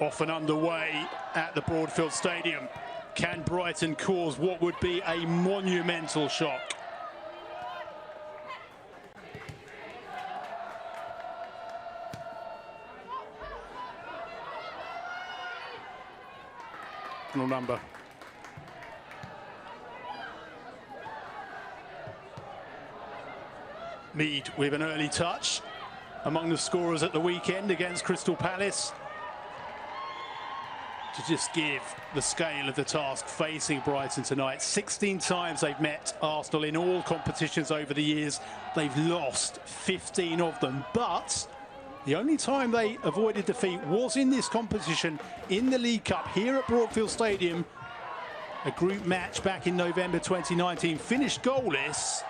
Off and underway at the Broadfield Stadium. Can Brighton cause what would be a monumental shock? Number. Mead with an early touch among the scorers at the weekend against Crystal Palace, to just give the scale of the task facing Brighton tonight. 16 times they've met Arsenal in all competitions over the years. They've lost 15 of them, but the only time they avoided defeat was in this competition in the League Cup here at Broadfield Stadium. A group match back in November 2019 finished goalless,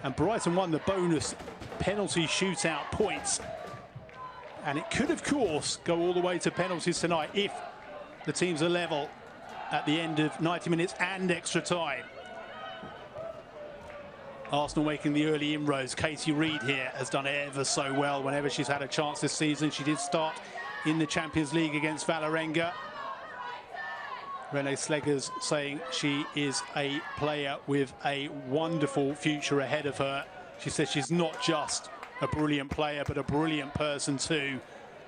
and Brighton won the bonus penalty shootout points. And it could, of course, go all the way to penalties tonight if the teams are level at the end of 90 minutes and extra time. Arsenal making the early inroads. Katie Reid here has done ever so well whenever she's had a chance this season. She did start in the Champions League against Vålerenga. Renée Sleggers saying she is a player with a wonderful future ahead of her. She says she's not just a brilliant player, but a brilliant person too.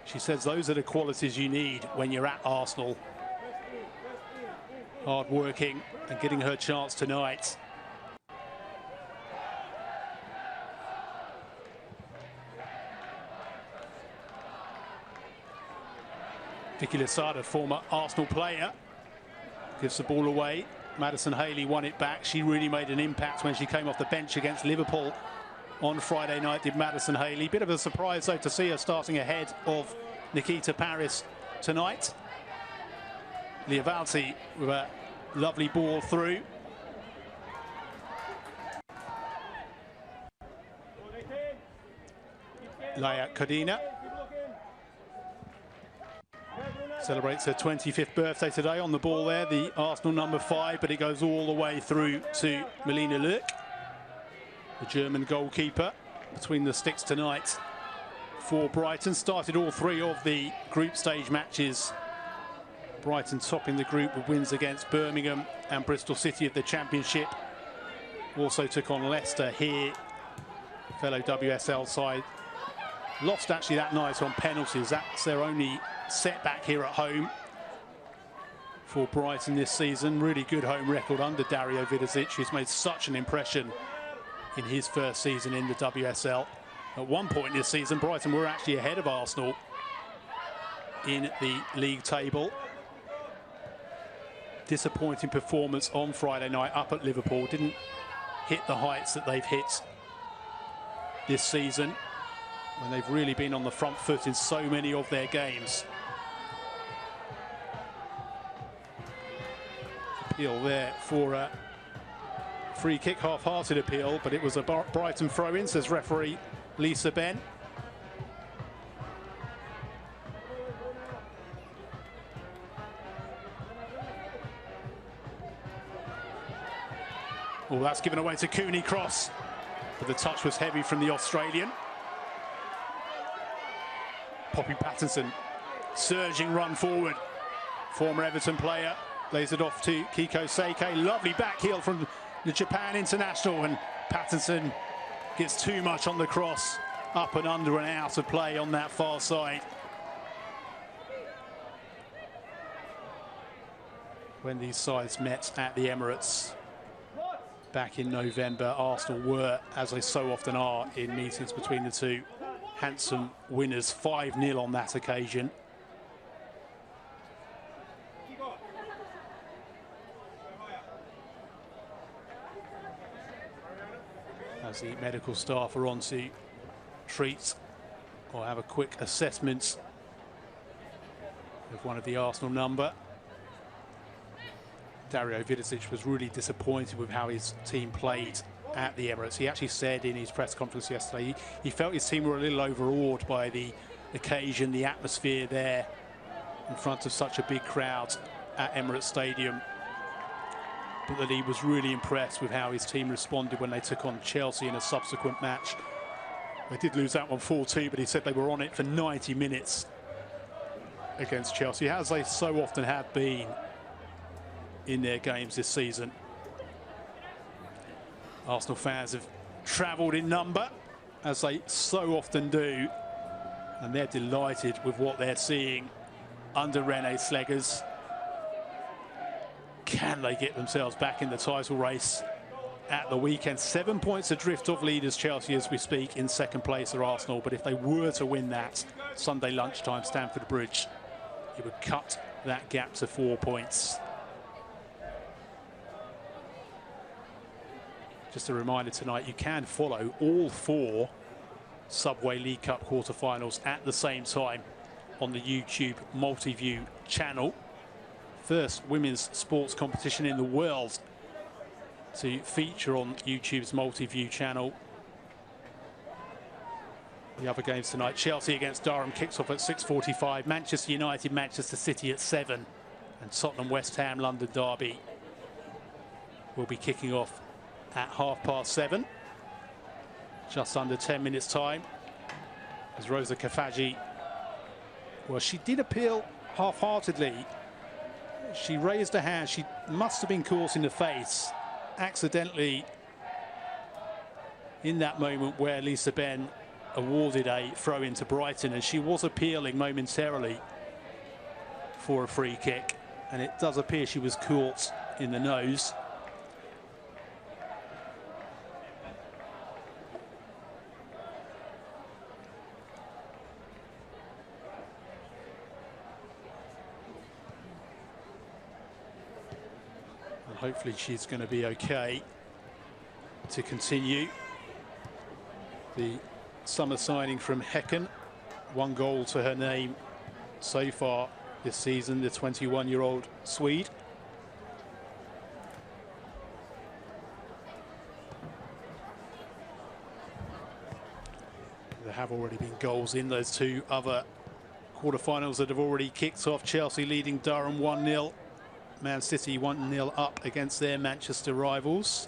She says those are the qualities you need when you're at Arsenal. Hard working and getting her chance tonight. Vicky Losada, former Arsenal player, gives the ball away. Madison Haley won it back. She really made an impact when she came off the bench against Liverpool on Friday night, did Madison Haley. Bit of a surprise, though, to see her starting ahead of Nikita Paris tonight. Liavalti with a lovely ball through. Laia Codina celebrates her 25th birthday today on the ball there, the Arsenal number 5, but it goes all the way through to Melina Lurk, the German goalkeeper, between the sticks tonight for Brighton. Started all 3 of the group stage matches. Brighton topping the group with wins against Birmingham and Bristol City of the Championship. Also took on Leicester here, fellow WSL side. Lost actually that night on penalties. That's their only setback here at home for Brighton this season. Really good home record under Dario Vidosic, who's made such an impression in his first season in the WSL. At one point this season, Brighton were actually ahead of Arsenal in the league table. Disappointing performance on Friday night up at Liverpool. Didn't hit the heights that they've hit this season, when they've really been on the front foot in so many of their games. Appeal there for a free kick, half-hearted appeal, but it was a Brighton throw-in, says referee Lisa Ben. Oh, that's given away to Cooney Cross, but the touch was heavy from the Australian. Poppy Pattinson, surging run forward. Former Everton player lays it off to Kiko Seike. Lovely back heel from the Japan international, and Pattinson gets too much on the cross. Up and under and out of play on that far side. When these sides met at the Emirates back in November, Arsenal were, as they so often are in meetings between the two, handsome winners, 5-0 on that occasion. As the medical staff are on to treat or have a quick assessment of one of the Arsenal number. Dario Vidosic was really disappointed with how his team played at the Emirates. He actually said in his press conference yesterday he felt his team were a little overawed by the occasion, the atmosphere there in front of such a big crowd at Emirates Stadium, but that he was really impressed with how his team responded when they took on Chelsea in a subsequent match. They did lose that one 4-2, but he said they were on it for 90 minutes. against Chelsea, as they so often have been in their games this season. Arsenal fans have travelled in number, as they so often do, and they're delighted with what they're seeing under René Slegers. Can they get themselves back in the title race at the weekend? 7 points adrift of leaders Chelsea as we speak. In second place are Arsenal, but if they were to win that Sunday lunchtime Stamford Bridge, it would cut that gap to 4 points. Just a reminder tonight, you can follow all 4 Subway League Cup quarter-finals at the same time on the YouTube multi-view channel. First women's sports competition in the world to feature on YouTube's multi-view channel. The other games tonight, Chelsea against Durham kicks off at 6:45, Manchester United, Manchester City at 7, and Tottenham, West Ham, London derby will be kicking off at 7:30. Just under 10 minutes time, as Rosa Kafaji, well, she did appeal half-heartedly. She raised her hand. She must have been caught in the face accidentally in that moment where Lisa Ben awarded a throw into Brighton, and she was appealing momentarily for a free kick, and it does appear she was caught in the nose. Hopefully she's going to be okay to continue. The summer signing from Häcken, 1 goal to her name so far this season, the 21-year-old Swede. There have already been goals in those 2 other quarter-finals that have already kicked off. Chelsea leading Durham 1-0. Man City 1-0 up against their Manchester rivals.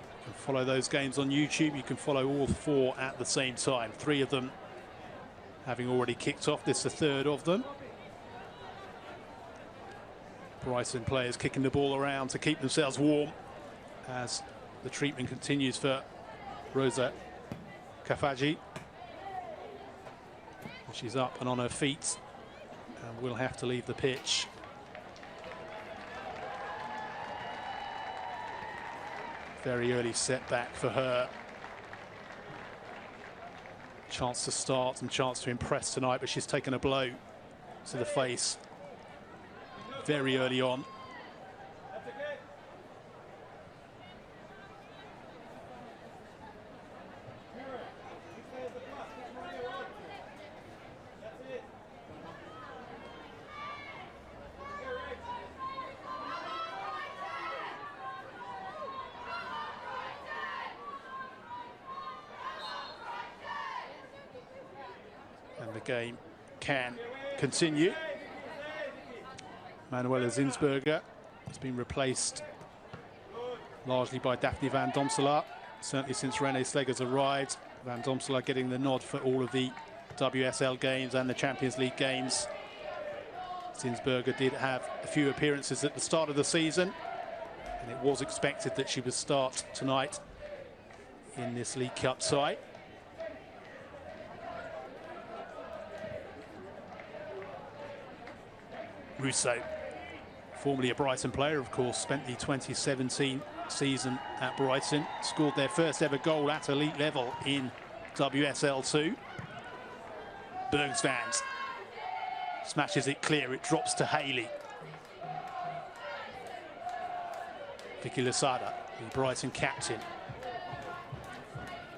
You can follow those games on YouTube. You can follow all 4 at the same time. 3 of them having already kicked off. This is the 3rd of them. Brighton players kicking the ball around to keep themselves warm as the treatment continues for Rosa Kafaji. She's up and on her feet and will have to leave the pitch. Very early setback for her. Chance to start and chance to impress tonight, but she's taken a blow to the face very early on. And the game can continue. Manuela Zinsberger has been replaced largely by Daphne van Domselaar, certainly since René Slegers arrived. Van Domselaar getting the nod for all of the WSL games and the Champions League games. Zinsberger did have a few appearances at the start of the season, and it was expected that she would start tonight in this League Cup tie. Russo, formerly a Brighton player, of course, spent the 2017 season at Brighton, scored their first ever goal at elite level in WSL 2. Bergsvand smashes it clear, it drops to Haley. Vicky Losada, the Brighton captain,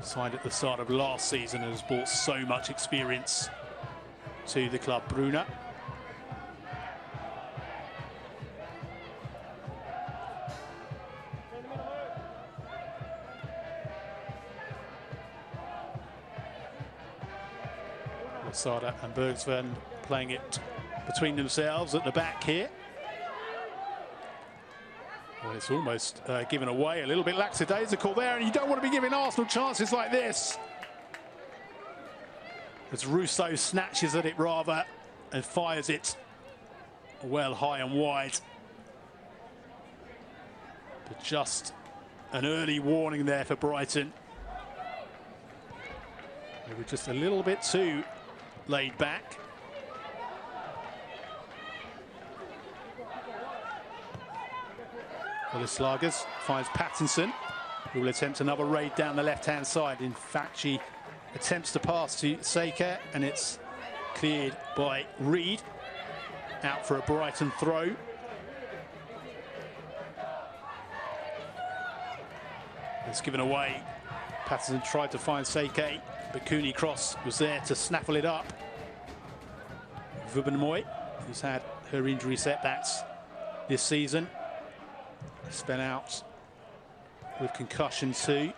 signed at the start of last season and has brought so much experience to the club. Bruna. Losada and Bergsvand playing it between themselves at the back here. Well, it's almost given away, a little bit lackadaisical there, and you don't want to be giving Arsenal chances like this. as Rousseau snatches at it rather and fires it well high and wide. But just an early warning there for Brighton. They were just a little bit too laid back. Slagers finds Pattinson, who will attempt another raid down the left-hand side. In fact, she attempts to pass to Seika, and it's cleared by Reed. Out for a Brighton throw. It's given away. Pattinson tried to find Seika, but Cooney Cross was there to snaffle it up. Vubenmoy, who's had her injury setbacks this season, spent out with concussion too.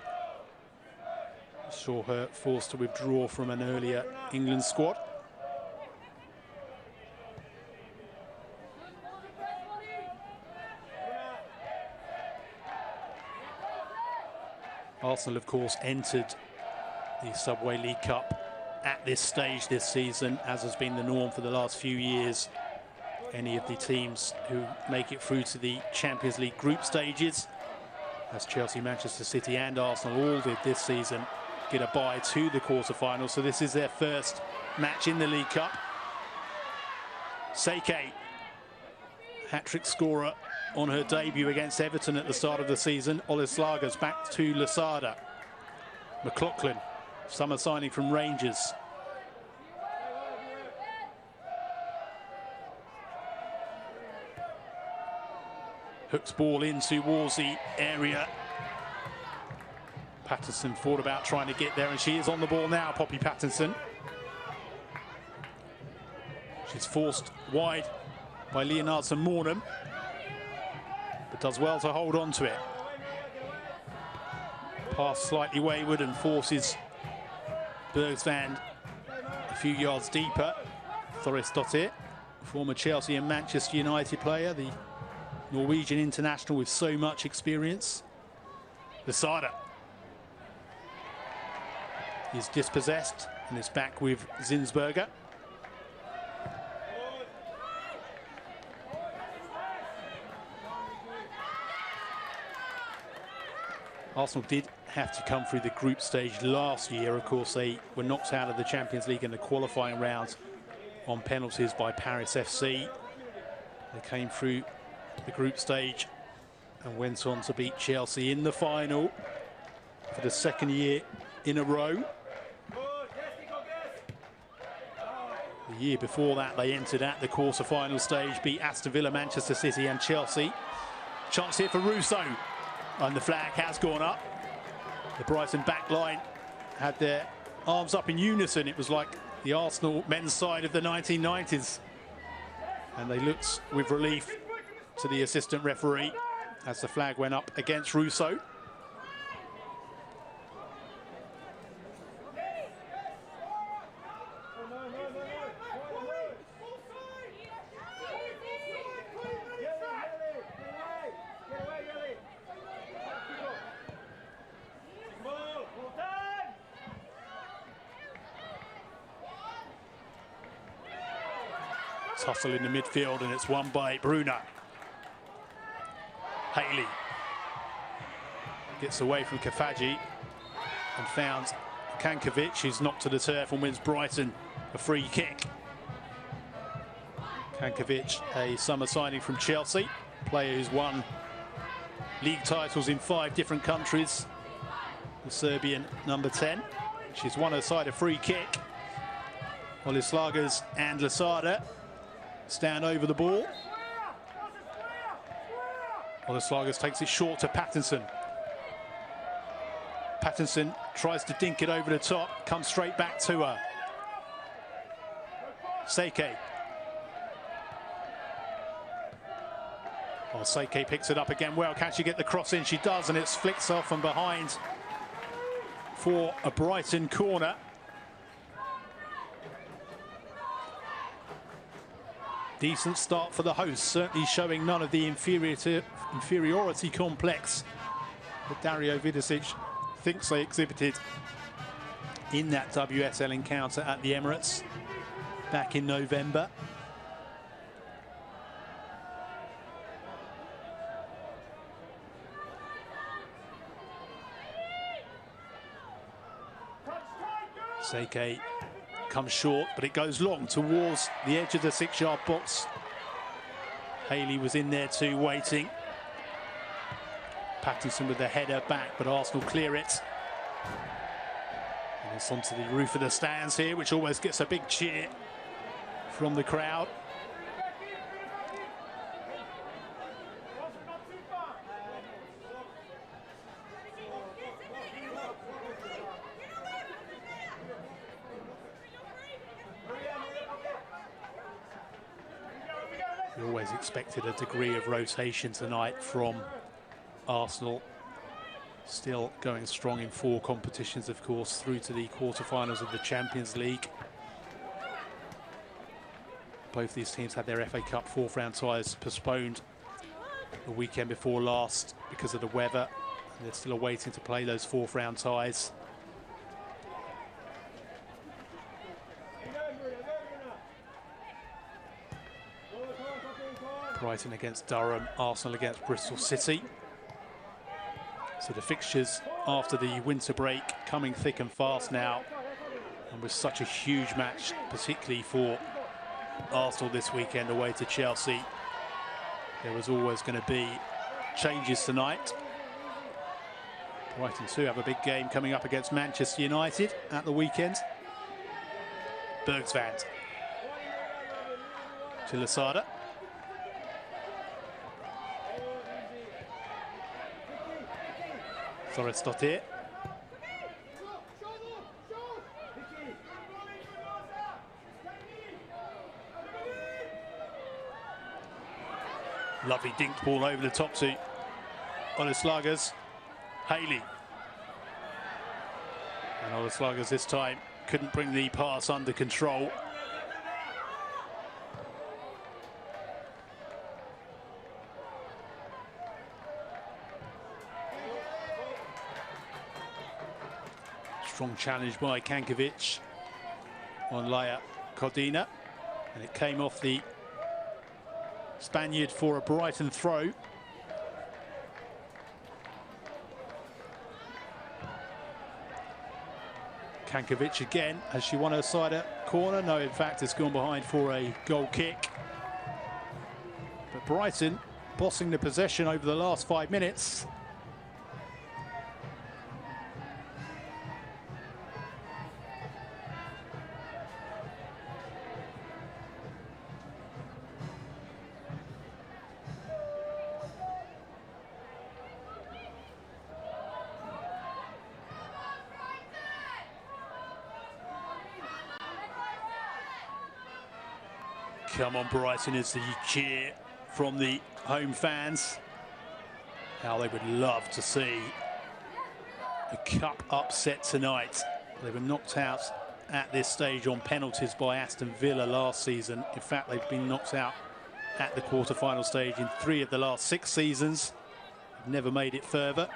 Saw her forced to withdraw from an earlier England squad. Arsenal, of course, entered the Subway League Cup at this stage this season, as has been the norm for the last few years. Any of the teams who make it through to the Champions League group stages, as Chelsea, Manchester City and Arsenal all did this season, get a bye to the quarter-final. So this is their first match in the League Cup. Seika, hat-trick scorer on her debut against Everton at the start of the season. Slagers back to Lasada. McLaughlin, summer signing from Rangers. Hooks ball in towards the area. Pattinson thought about trying to get there, and she is on the ball now, Poppy Pattinson. She's forced wide by Leonardson Mornham, but does well to hold on to it. Pass slightly wayward and forces Bergsvand a few yards deeper. Thorstadottir, former Chelsea and Manchester United player, the Norwegian international with so much experience. Lasada is dispossessed and is back with Zinsberger. Arsenal did have to come through the group stage last year. Of course, they were knocked out of the Champions League in the qualifying round on penalties by Paris FC. They came through the group stage and went on to beat Chelsea in the final for the second year in a row. The year before that, they entered at the quarter-final stage, beat Aston Villa, Manchester City and Chelsea. Chance here for Rousseau, and the flag has gone up. The Brighton back line had their arms up in unison. It was like the Arsenal men's side of the 1990s. And they looked with relief to the assistant referee as the flag went up against Rousseau. Tussle in the midfield, and it's won by Bruna. Haley gets away from Kafaji and found Kankovic, who's knocked to the turf and wins Brighton a free kick. Kankovic, a summer signing from Chelsea, player who's won league titles in 5 different countries. The Serbian number 10. She's won her side a free kick. Slagers and Lasada stand over the ball. Slagers takes it short to Pattinson. Pattinson tries to dink it over the top, comes straight back to her. Seika. Seika picks it up again well. Can she get the cross in? She does, and it's flicked off and behind for a Brighton corner. Decent start for the hosts, certainly showing none of the inferiority complex that Dario Vidosic thinks they exhibited in that WSL encounter at the Emirates back in November. Seke comes short, but it goes long towards the edge of the 6-yard box. Haley was in there too, waiting. Pattinson with the header back, but Arsenal clear it. And it's onto the roof of the stands here, which always gets a big cheer from the crowd. We always expected a degree of rotation tonight from Arsenal. Still going strong in 4 competitions, of course, through to the quarter-finals of the Champions League. Both these teams had their FA Cup 4th-round ties postponed the weekend before last because of the weather. They're still awaiting to play those 4th-round ties. Brighton against Durham, Arsenal against Bristol City. So the fixtures after the winter break coming thick and fast now. And with such a huge match, particularly for Arsenal this weekend away to Chelsea, there was always going to be changes tonight. Brighton too have a big game coming up against Manchester United at the weekend. Bergsvand to Lasada. Thorstdottir. Lovely dinked ball over the top to Oleslagas. Haley. And Oleslagas this time couldn't bring the pass under control. Strong challenge by Kankovic on Laia Codina, and it came off the Spaniard for a Brighton throw. Kankovic again, has she won her side at corner? No, in fact, it's gone behind for a goal kick. But Brighton bossing the possession over the last 5 minutes. Come on, Brighton, is the cheer from the home fans. How they would love to see a cup upset tonight. They were knocked out at this stage on penalties by Aston Villa last season. In fact, they've been knocked out at the quarter-final stage in 3 of the last 6 seasons. Never made it further.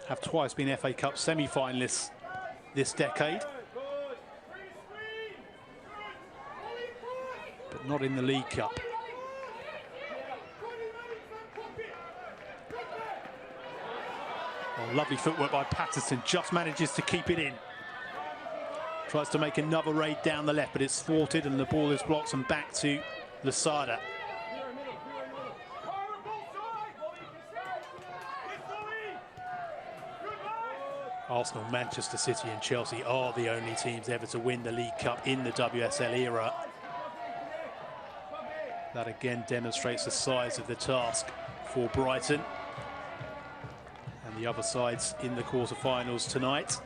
Have twice been FA Cup semi-finalists this decade. But not in the League Cup. Oh, lovely footwork by Patterson, just manages to keep it in. Tries to make another raid down the left, but it's thwarted and the ball is blocked and back to Lasada. Arsenal, Manchester City and Chelsea are the only teams ever to win the League Cup in the WSL era. That again demonstrates the size of the task for Brighton and the other sides in the quarter-finals tonight.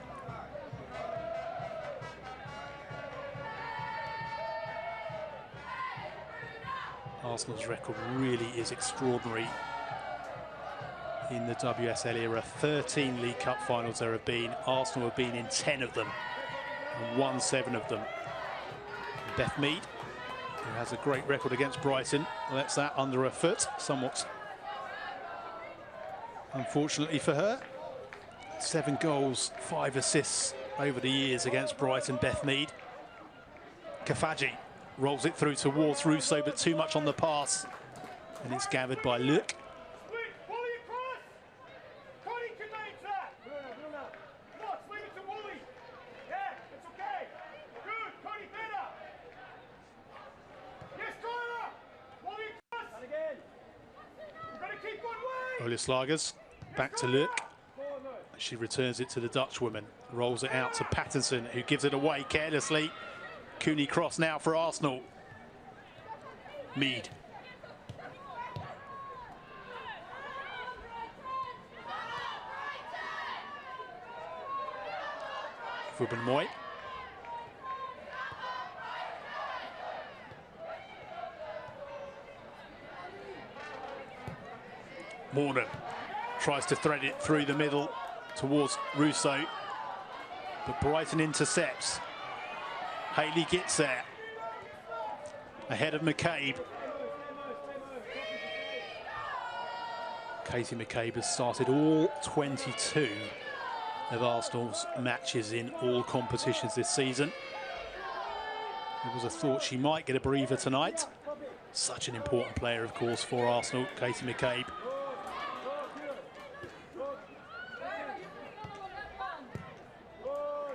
Arsenal's record really is extraordinary in the WSL era. 13 League Cup finals there have been. Arsenal have been in 10 of them and won 7 of them. Beth Mead, who has a great record against Brighton, lets that under her foot, somewhat unfortunately for her. 7 goals, 5 assists over the years against Brighton, Beth Mead. Kafaji rolls it through towards Russo, but too much on the pass. And it's gathered by Luke. Slagers back to Luke. She returns it to the Dutch woman. Rolls it out to Pattinson, who gives it away carelessly. Cooney cross now for Arsenal. Mead. Ruben-Moy. Morgan tries to thread it through the middle towards Russo, but Brighton intercepts. Haley gets there, ahead of McCabe. Katie McCabe has started all 22 of Arsenal's matches in all competitions this season. There was a thought she might get a breather tonight. Such an important player, of course, for Arsenal, Katie McCabe.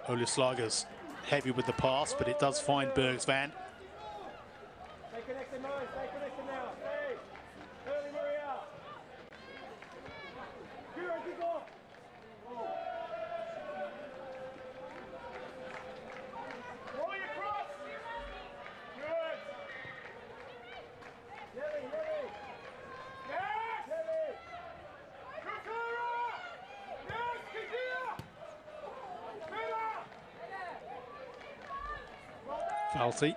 Ola Slagers heavy with the pass, but it does find Bergsvan. Falty.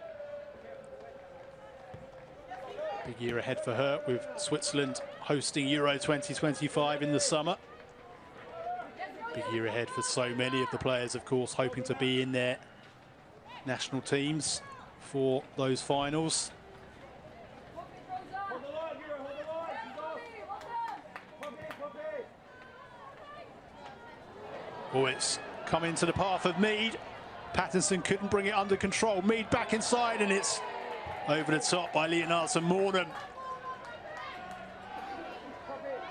Big year ahead for her, with Switzerland hosting Euro 2025 in the summer. Big year ahead for so many of the players, of course, hoping to be in their national teams for those finals. Oh, it's come into the path of Mead. Pattinson couldn't bring it under control. Mead back inside, and it's over the top by Leonardson Morgan.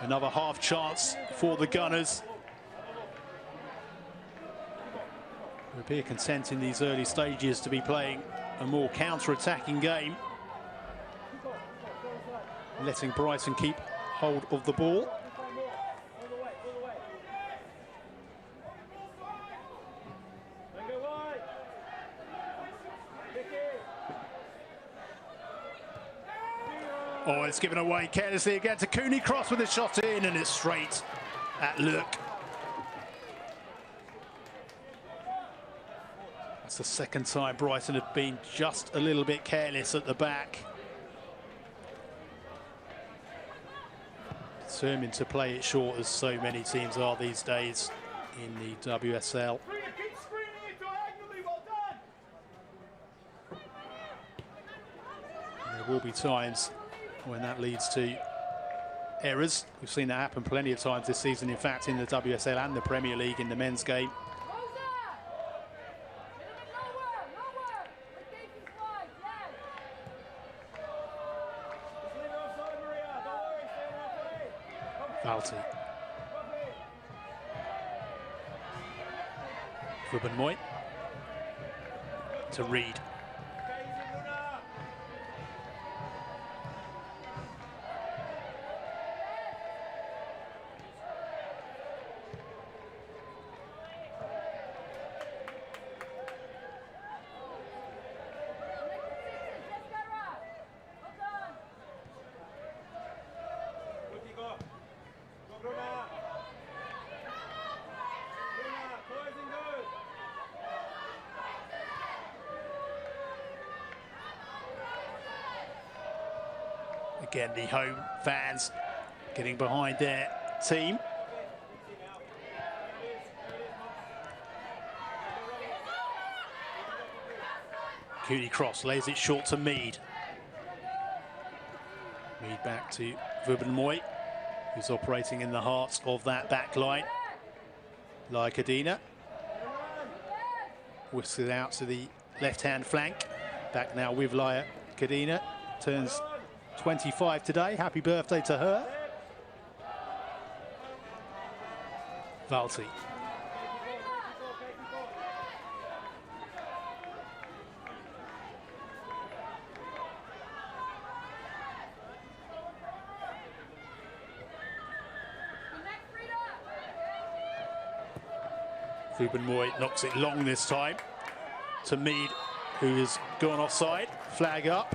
Another half chance for the Gunners. They appear content in these early stages to be playing a more counter-attacking game, letting Brighton keep hold of the ball. Oh, it's given away carelessly again to Cooney. Cross with a shot in, and it's straight at Luke. That's the second time Brighton have been just a little bit careless at the back. Determined to play it short, as so many teams are these days in the WSL. And there will be times when that leads to errors. We've seen that happen plenty of times this season, in fact, in the WSL and the Premier League in the men's game. Falty. Ruben-Moy to Reed. Again, the home fans getting behind their team. Cooney cross, lays it short to Mead. Mead back to Ruben-Moy, who's operating in the heart of that back line. Like Adina. Whisks it out to the left-hand flank. Back now with Laia Kadina. Turns 25 today. Happy birthday to her. Valti. Moy knocks it long this time to Mead, who has gone offside. Flag up.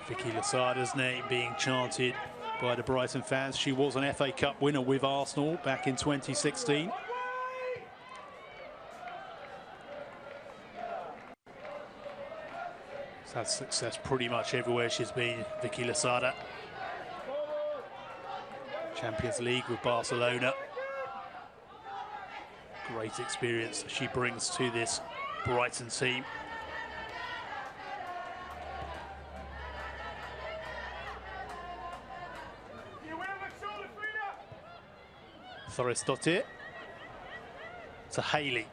Vicky Losada's name being chanted by the Brighton fans. She was an FA Cup winner with Arsenal back in 2016. She's had success pretty much everywhere she's been, Vicky Losada. Champions League with Barcelona. Great experience she brings to this Brighton team. Thoristotir to Haley.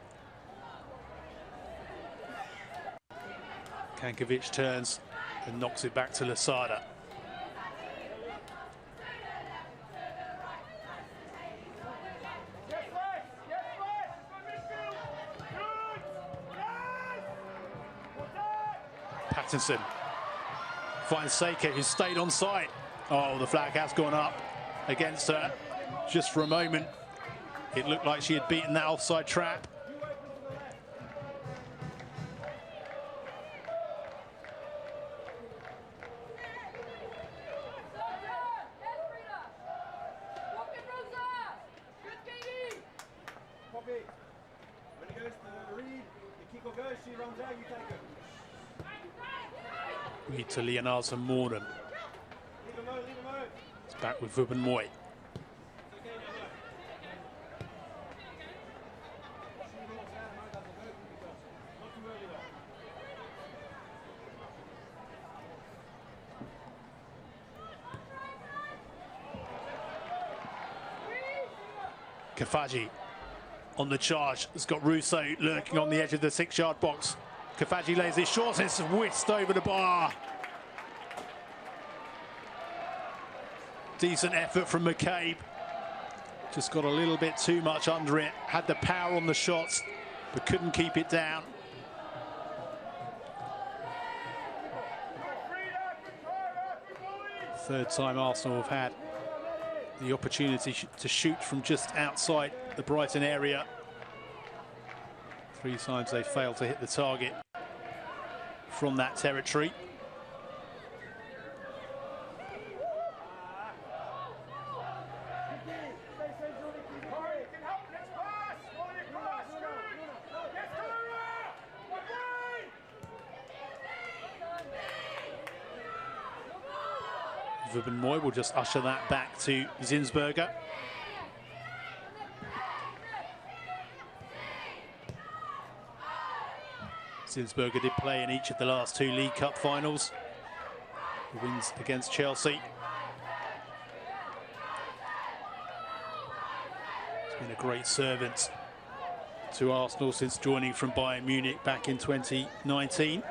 Kankovic turns and knocks it back to Losada. Pattinson finds Seika, who stayed on side. Oh, the flag has gone up against her. Just for a moment, it looked like she had beaten that offside trap. When he goes to Reed, the kick will go, she runs out, you take it. Reed to Leonardo Morgan. It's back with Ruben Moy. Kafaji on the charge. It's got Russo lurking on the edge of the 6-yard box. Kafaji lays it short, it's whisked over the bar. Decent effort from McCabe. Just got a little bit too much under it. Had the power on the shots, but couldn't keep it down. Third time Arsenal have had the opportunity to shoot from just outside the Brighton area. 3 times they failed to hit the target from that territory. Ruben Moy will just usher that back to Zinsberger. Zinsberger did play in each of the last 2 League Cup finals. The wins against Chelsea. He's been a great servant to Arsenal since joining from Bayern Munich back in 2019.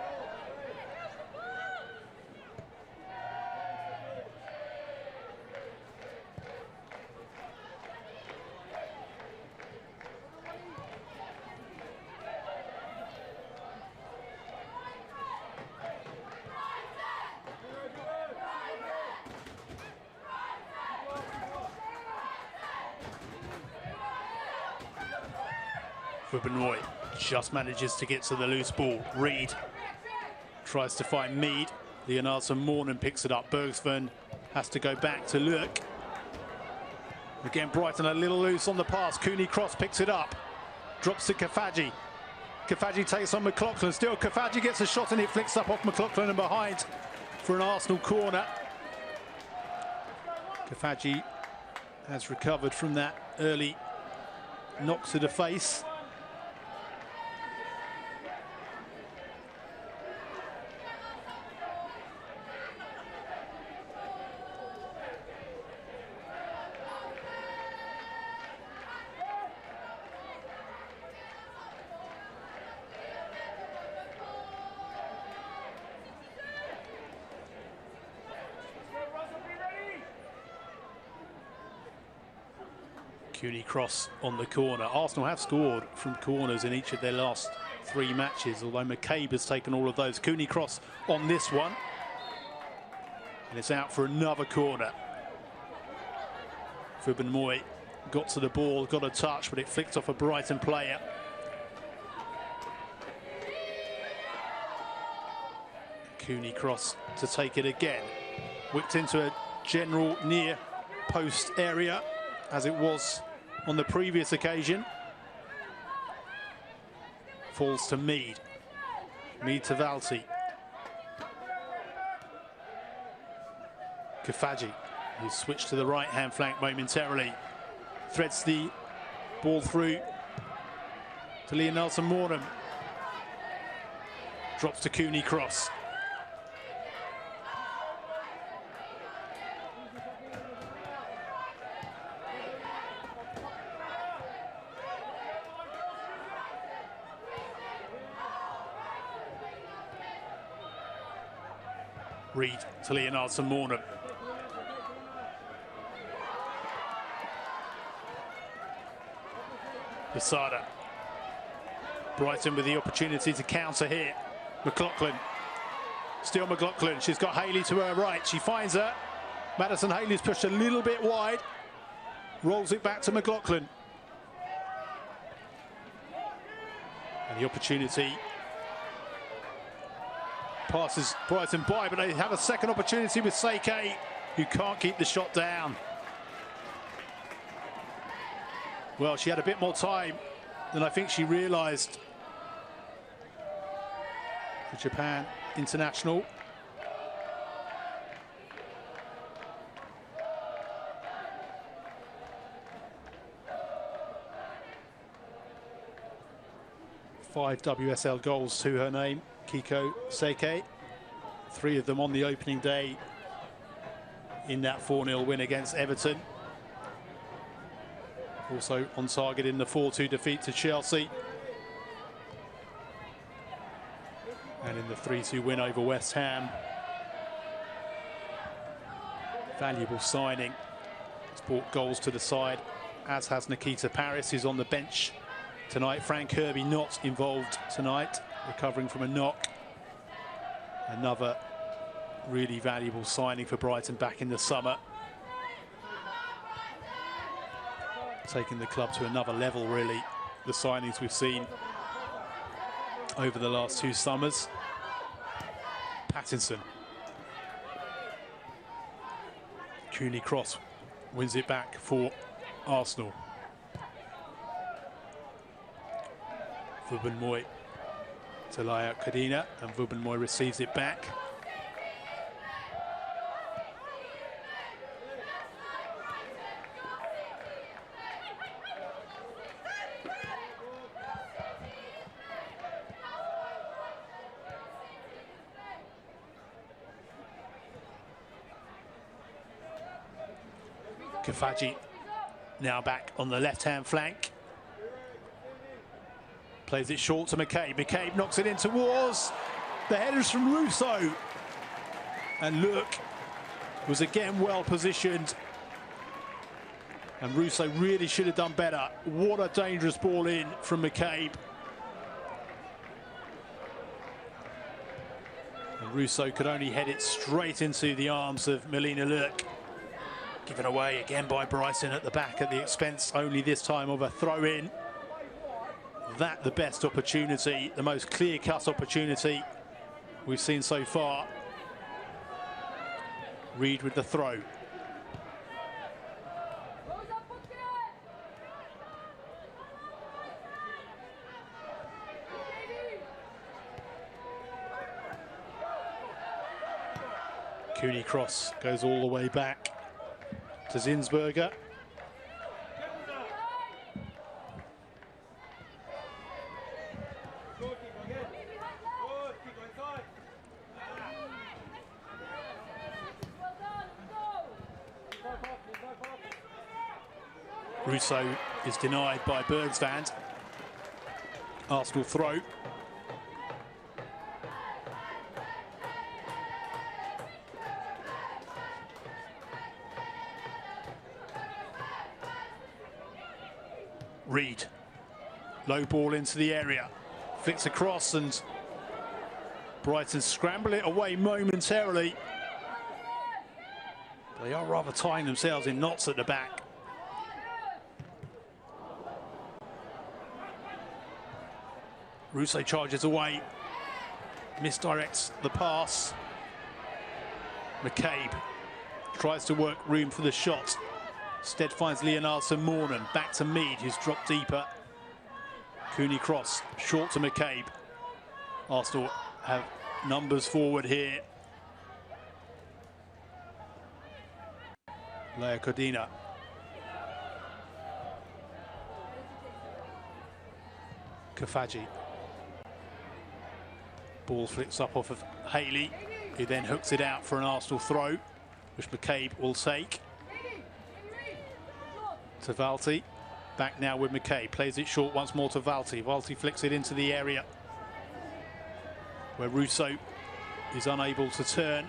Ruben Moy just manages to get to the loose ball. Reed tries to find Mead. Leonardo Morgan picks it up. Bergsven has to go back to Lurk. Again, Brighton a little loose on the pass. Cooney Cross picks it up. Drops to Kafaji. Kafaji takes on McLaughlin. Still, Kafaji gets a shot and it flicks up off McLaughlin and behind for an Arsenal corner. Kafaji has recovered from that early knock to the face. Cooney cross on the corner. Arsenal have scored from corners in each of their last 3 matches, although McCabe has taken all of those. Cooney cross on this one. And it's out for another corner. Fubin-Moy got to the ball, got a touch, but it flicked off a Brighton player. Cooney cross to take it again. Whipped into a general near post area, as it was on the previous occasion. Falls to Mead. Mead to Valti. Kafaji, who's switched to the right-hand flank momentarily, threads the ball through to Liam Nelson-Morham. Drops to Cooney cross. Reed to Leonardson-Morham. Posada. Brighton with the opportunity to counter here. McLaughlin. Still McLaughlin. She's got Haley to her right. She finds her. Madison Haley's pushed a little bit wide. Rolls it back to McLaughlin. And the opportunity passes Brighton by, but they have a second opportunity with Seike, who can't keep the shot down. Well, she had a bit more time than I think she realised. For Japan international. Five WSL goals to her name, Kiko Seike. 3 of them on the opening day in that 4-0 win against Everton. Also on target in the 4-2 defeat to Chelsea. And in the 3-2 win over West Ham. Valuable signing. It's brought goals to the side, as has Nikita Paris, who's on the bench tonight. Frank Kirby not involved tonight, recovering from a knock. Another really valuable signing for Brighton back in the summer. Taking the club to another level, really, the signings we've seen over the last 2 summers. Pattinson. Cooney cross wins it back for Arsenal. Fubin-Moy to Laya Kadina, and Fubin-Moy receives it back. Kafaji now back on the left-hand flank. Plays it short to McCabe. McCabe knocks it in towards the headers from Russo. And look, was again well positioned. And Russo really should have done better. What a dangerous ball in from McCabe. And Russo could only head it straight into the arms of Melina Lurk. Given away again by Brighton at the back at the expense only this time of a throw-in. That the best opportunity, the most clear-cut opportunity we've seen so far. Reed with the throw. Cooney cross goes all the way back to Zinsberger. Russo is denied by Bergstand. Arsenal throw. Reed, low ball into the area, flicks across and Brighton scramble it away momentarily. They are rather tying themselves in knots at the back. Russo charges away, misdirects the pass. McCabe tries to work room for the shot. Instead finds Leonardson-Mornan, back to Mead, who's dropped deeper. Cooney cross, short to McCabe. Arsenal have numbers forward here. Lea Codina. Kafaji. Ball flips up off of Haley, who then hooks it out for an Arsenal throw, which McCabe will take. To Valti, back now with McCabe, plays it short once more to Valti. Valti flicks it into the area where Russo is unable to turn.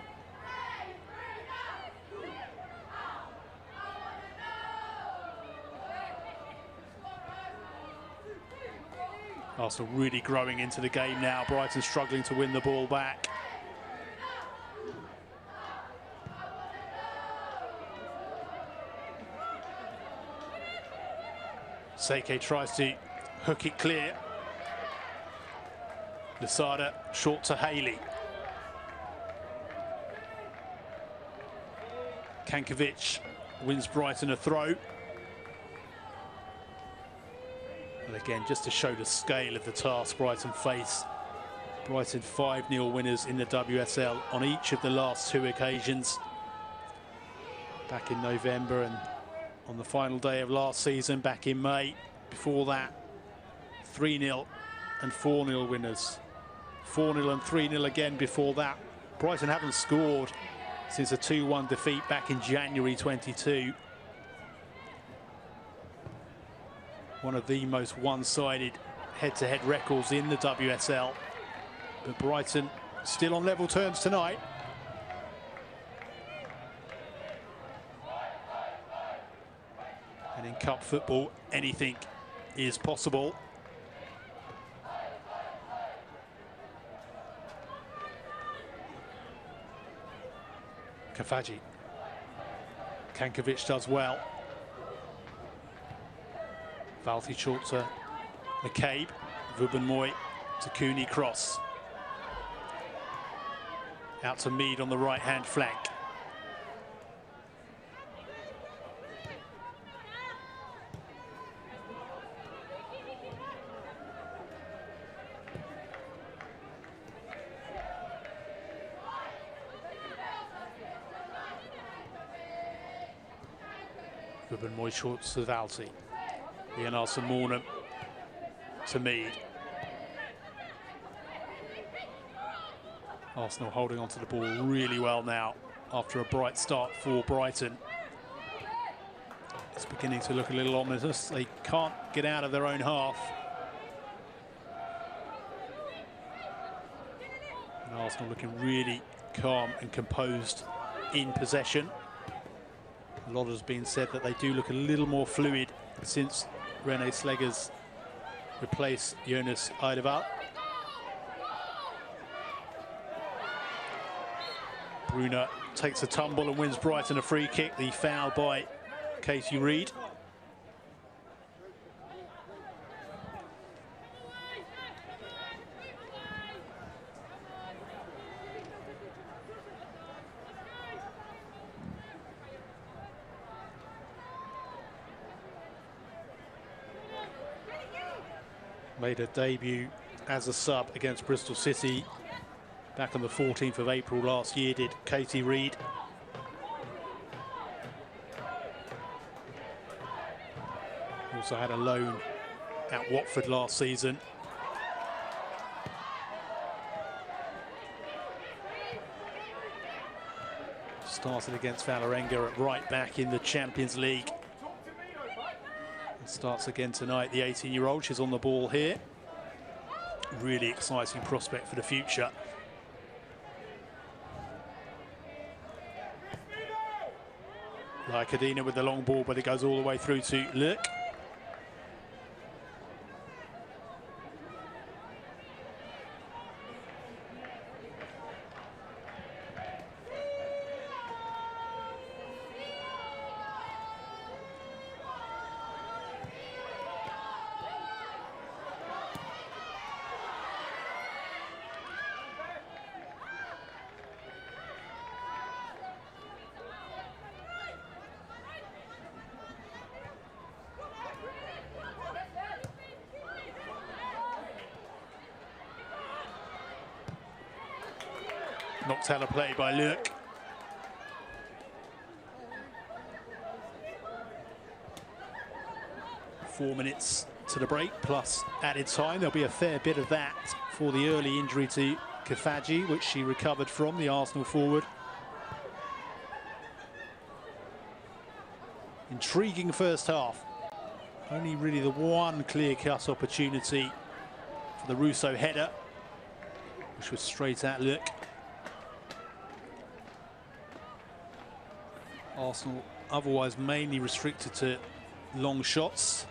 Arsenal really growing into the game now. Brighton struggling to win the ball back. Seke tries to hook it clear. Lasada short to Haley. Kankovic wins Brighton a throw. And again, just to show the scale of the task Brighton face. Brighton 5-0 winners in the WSL on each of the last two occasions. Back in November and on the final day of last season, back in May. Before that, 3-0 and 4-0 winners. 4-0 and 3-0 again before that. Brighton haven't scored since a 2-1 defeat back in January 22. One of the most one-sided head-to-head records in the WSL. But Brighton still on level terms tonight. And in cup football, anything is possible. Kafaji. Kankovic does well. Valti short to McCabe. Vubenmoy to Cooney cross. Out to Mead on the right-hand flank. Vubenmoy short to Valti. Leonardson-Mornan to Mead. Arsenal holding onto the ball really well now after a bright start for Brighton. It's beginning to look a little ominous. They can't get out of their own half. And Arsenal looking really calm and composed in possession. A lot has been said that they do look a little more fluid since René Slegers replaced Jonas Eidevall. Bruna takes a tumble and wins Brighton a free kick. The foul by Casey Reed. Made a debut as a sub against Bristol City Back on the 14th of April last year, did Katie Reid. Also had a loan at Watford last season. Started against Vålerenga at right back in the Champions League. Starts again tonight, the 18-year-old. She's on the ball here. Really exciting prospect for the future. Like Adina with the long ball, but it goes all the way through to Lurk. Knocked out a play by Lurk. Four minutes to the break, plus added time. There'll be a fair bit of that for the early injury to Kafaji, which she recovered from, the Arsenal forward. Intriguing first half. Only really the one clear-cut opportunity for the Russo header, which was straight at Lurk. Arsenal otherwise mainly restricted to long shots.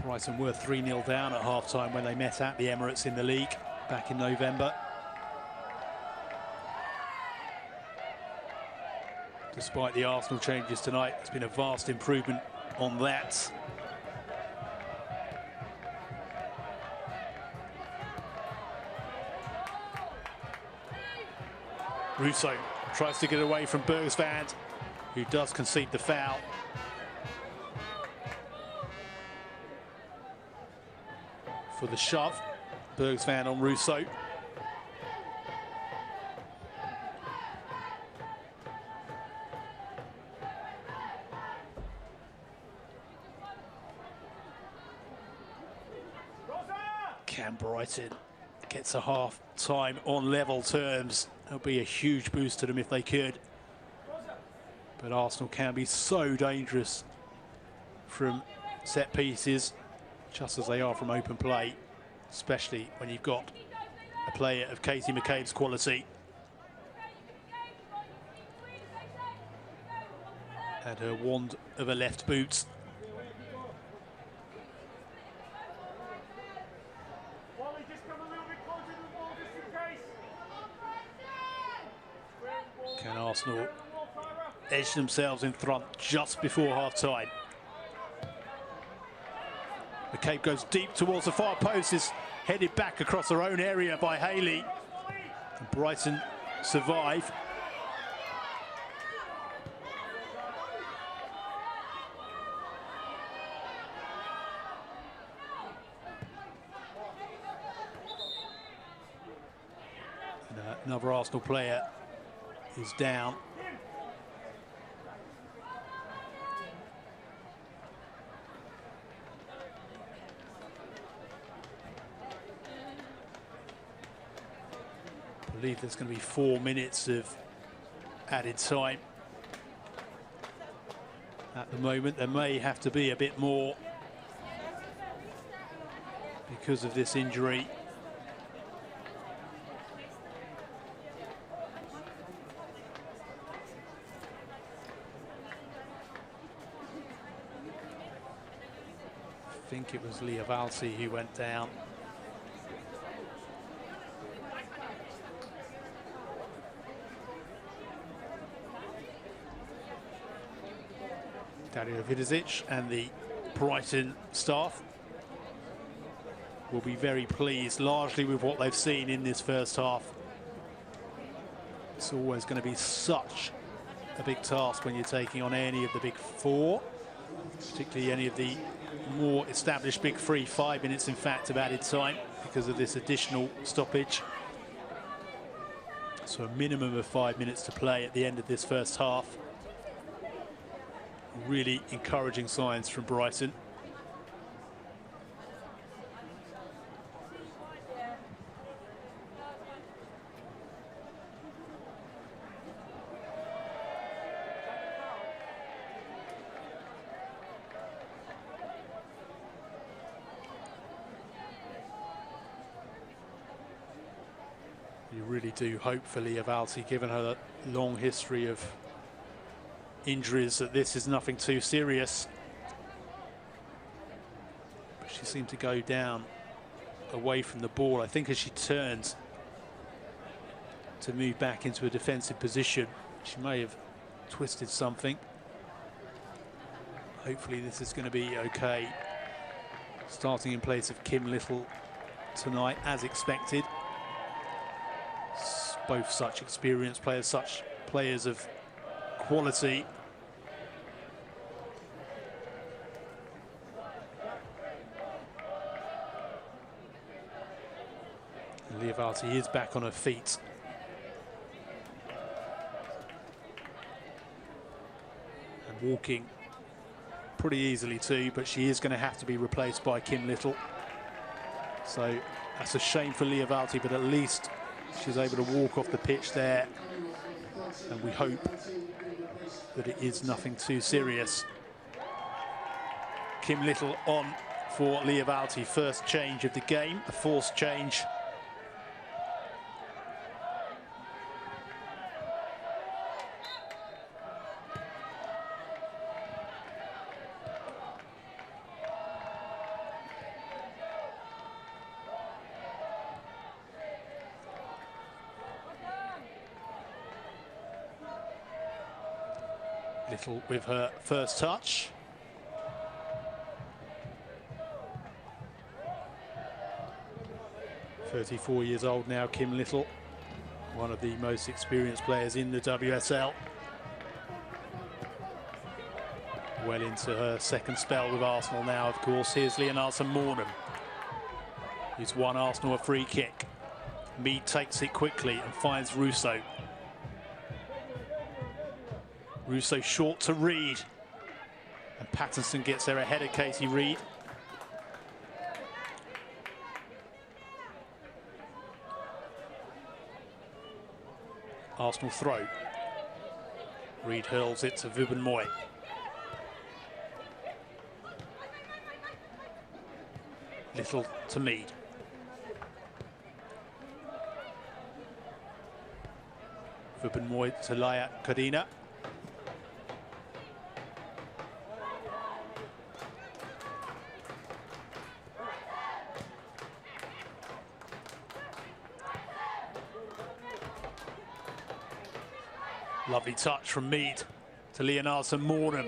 Brighton were 3-0 down at half-time when they met at the Emirates in the league back in November. Despite the Arsenal changes tonight, it's been a vast improvement on that. Russo tries to get away from Bergsvand, who does concede the foul. For the shove, Bergsvand on Russo. Can Brighton gets a half-time on level terms? That'll be a huge boost to them if they could. But Arsenal can be so dangerous from set pieces, just as they are from open play, especially when you've got a player of Katie McCabe's quality. And her wand of a left boot. Can Arsenal edge themselves in front just before half-time? McCabe goes deep towards the far post, is headed back across her own area by Haley. And Brighton survive. And, another Arsenal player is down. I believe there's going to be 4 minutes of added time. At the moment, there may have to be a bit more because of this injury. I think it was Leah Valsi who went down. Dario Vidic and the Brighton staff will be very pleased, largely with what they've seen in this first half. It's always going to be such a big task when you're taking on any of the big four, particularly any of the more established big three. 5 minutes, in fact, of added time because of this additional stoppage. So a minimum of 5 minutes to play at the end of this first half. Really encouraging signs from Brighton. You really do hope for Leah Valti, given her long history of injuries, that this is nothing too serious. But she seemed to go down away from the ball, I think, as she turned to move back into a defensive position. She may have twisted something. Hopefully this is going to be okay. Starting in place of Kim Little tonight, as expected. Both such experienced players, such players of quality. And Leah Valti is back on her feet. And walking pretty easily too, but she is going to have to be replaced by Kim Little. So that's a shame for Leah Valti, but at least she's able to walk off the pitch there, and we hope that it is nothing too serious. Kim Little on for Leah Valti. First change of the game, a forced change. Little with her first touch. (34 years old now, Kim Little, one of the most experienced players in the WSL. Well into her second spell with Arsenal now, of course. Here's Leonarda Mornham, who's won Arsenal a free kick. Mead takes it quickly and finds Russo. Russo short to Reid, and Patterson gets there ahead of Katie Reid. Arsenal throw. Reid hurls it to Vubenmoy. Little to Mead. Vubenmoy to Laya Codina. Lovely touch from Mead to Leonarda Mornham.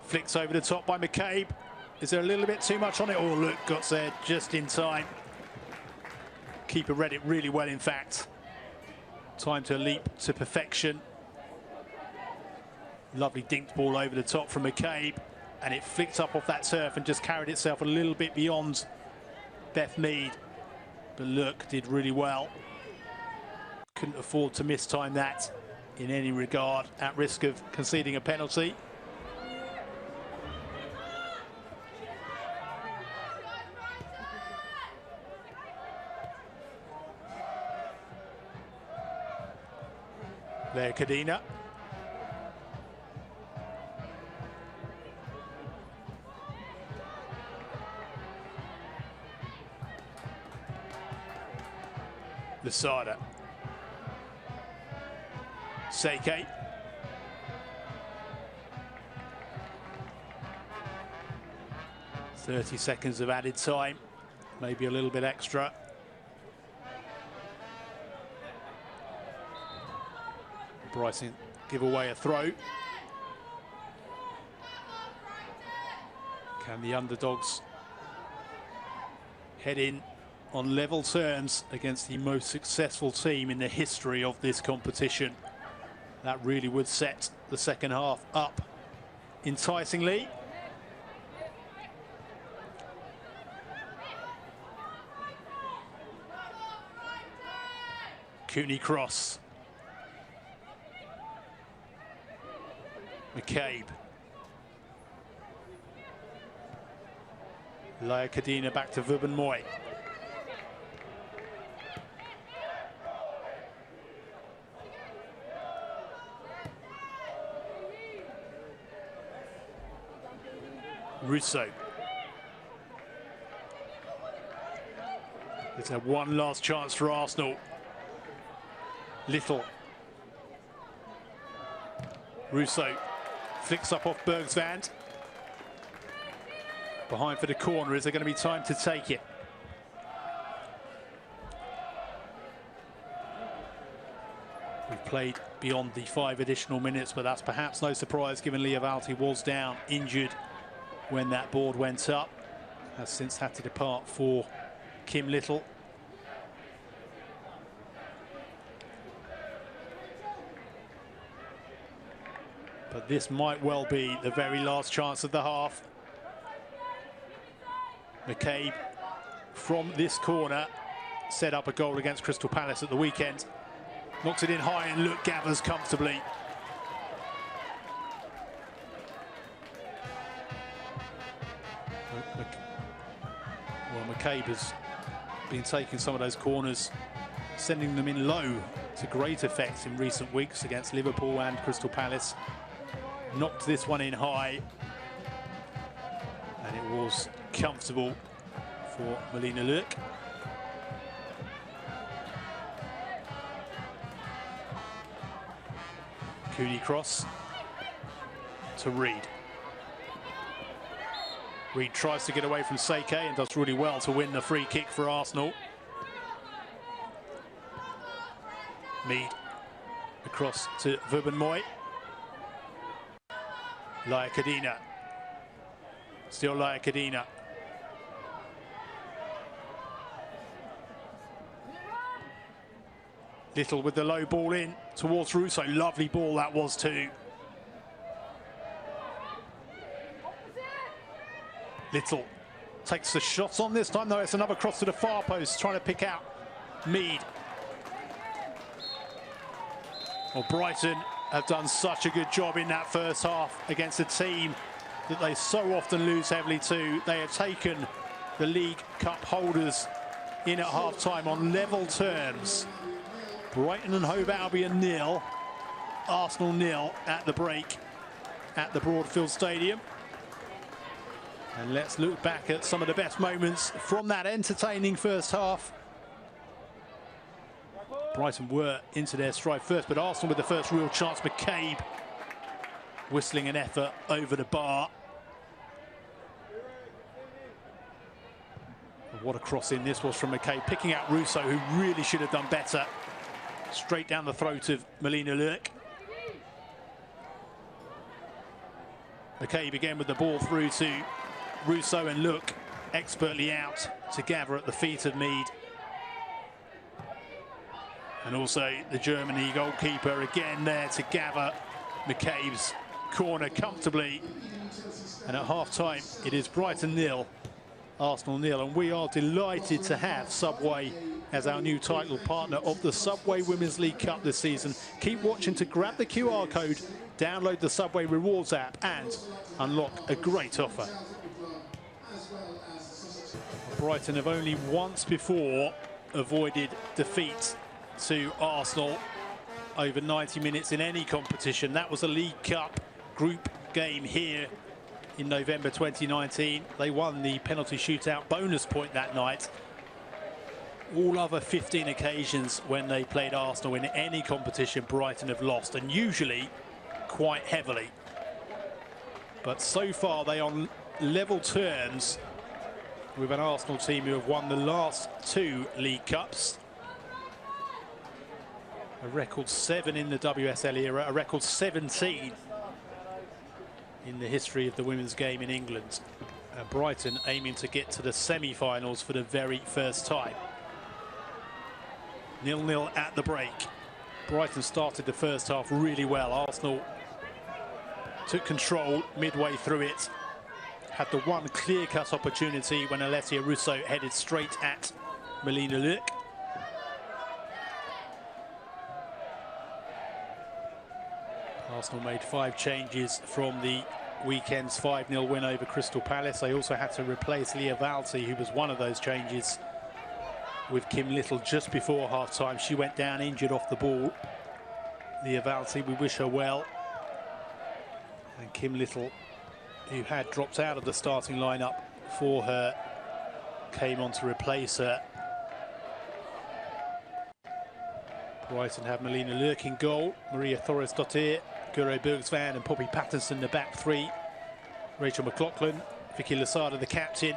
Flicks over the top by McCabe. Is there a little bit too much on it? Oh, look, got there just in time. Keeper read it really well, in fact. Time to leap to perfection. Lovely dinked ball over the top from McCabe, and it flicked up off that turf and just carried itself a little bit beyond Beth Mead. But look, did really well. Couldn't afford to mistime that in any regard, at risk of conceding a penalty. Lea Codina. Lasada. Seike. .30 seconds of added time, maybe a little bit extra. Brighton give away a throw. Can the underdogs head in on level terms against the most successful team in the history of this competition. That really would set the second half up enticingly. Cooney cross. McCabe. Laia Kadina back to Vubin Moy. Russo. It's a one last chance for Arsenal. Little. Russo flicks up off Bergsvand. Behind for the corner. Is there going to be time to take it? We've played beyond the 5 additional minutes, but that's perhaps no surprise given Lia Valti was down injured when that board went up. Has since had to depart for Kim Little. But this might well be the very last chance of the half. McCabe from this corner set up a goal against Crystal Palace at the weekend. Knocks it in high and look gathers comfortably. Well, McCabe has been taking some of those corners, sending them in low to great effect in recent weeks against Liverpool and Crystal Palace. Knocked this one in high, and it was comfortable for Melina Lurk. Cooney cross to Reed. Reed tries to get away from Seike and does really well to win the free kick for Arsenal. Mead across to Vubin Moy. Laia Kadina. Still Laia Kadina. Little with the low ball in towards Russo. Lovely ball that was too. Little takes the shot on this time, though. It's another cross to the far post, trying to pick out Mead. Well, Brighton have done such a good job in that first half against a team that they so often lose heavily to. They have taken the League Cup holders in at half-time on level terms. Brighton and Hove Albion 0, Arsenal 0 at the break at the Broadfield Stadium. And let's look back at some of the best moments from that entertaining first half. Brighton were into their stride first, but Arsenal with the first real chance. McCabe whistling an effort over the bar. What a cross-in this was from McCabe, picking out Russo, who really should have done better. Straight down the throat of Melina Lurk. McCabe again with the ball through to Russo, and Lurk expertly out to gather at the feet of Mead. And also the Germany goalkeeper again there to gather McCabe's corner comfortably. And at half-time, it is Brighton 0, Arsenal 0. And we are delighted to have Subway as our new title partner of the Subway Women's League Cup this season. Keep watching to grab the QR code, download the Subway Rewards app, and unlock a great offer. Brighton have only once before avoided defeat to Arsenal over 90 minutes in any competition. That was a League Cup group game here in November 2019. They won the penalty shootout bonus point that night. All other 15 occasions when they played Arsenal in any competition, Brighton have lost, and usually quite heavily. But so far they are on level terms with an Arsenal team who have won the last 2 League Cups. A record 7 in the WSL era, a record 17 in the history of the women's game in England. And Brighton aiming to get to the semi-finals for the very first time. 0-0 at the break. Brighton started the first half really well. Arsenal took control midway through it. Had the one clear-cut opportunity when Alessia Russo headed straight at Melina Luc. Arsenal made 5 changes from the weekend's 5-0 win over Crystal Palace. They also had to replace Leah Valti, who was one of those changes, with Kim Little just before half-time. She went down injured off the ball. Leah Valti, we wish her well. And Kim Little, who had dropped out of the starting lineup for her, came on to replace her. Brighton have Melina Luc in goal, Maria Torres-Dottir, Guro Bergsvan and Poppy Pattinson the back 3. Rachel McLaughlin, Vicky Lasada the captain,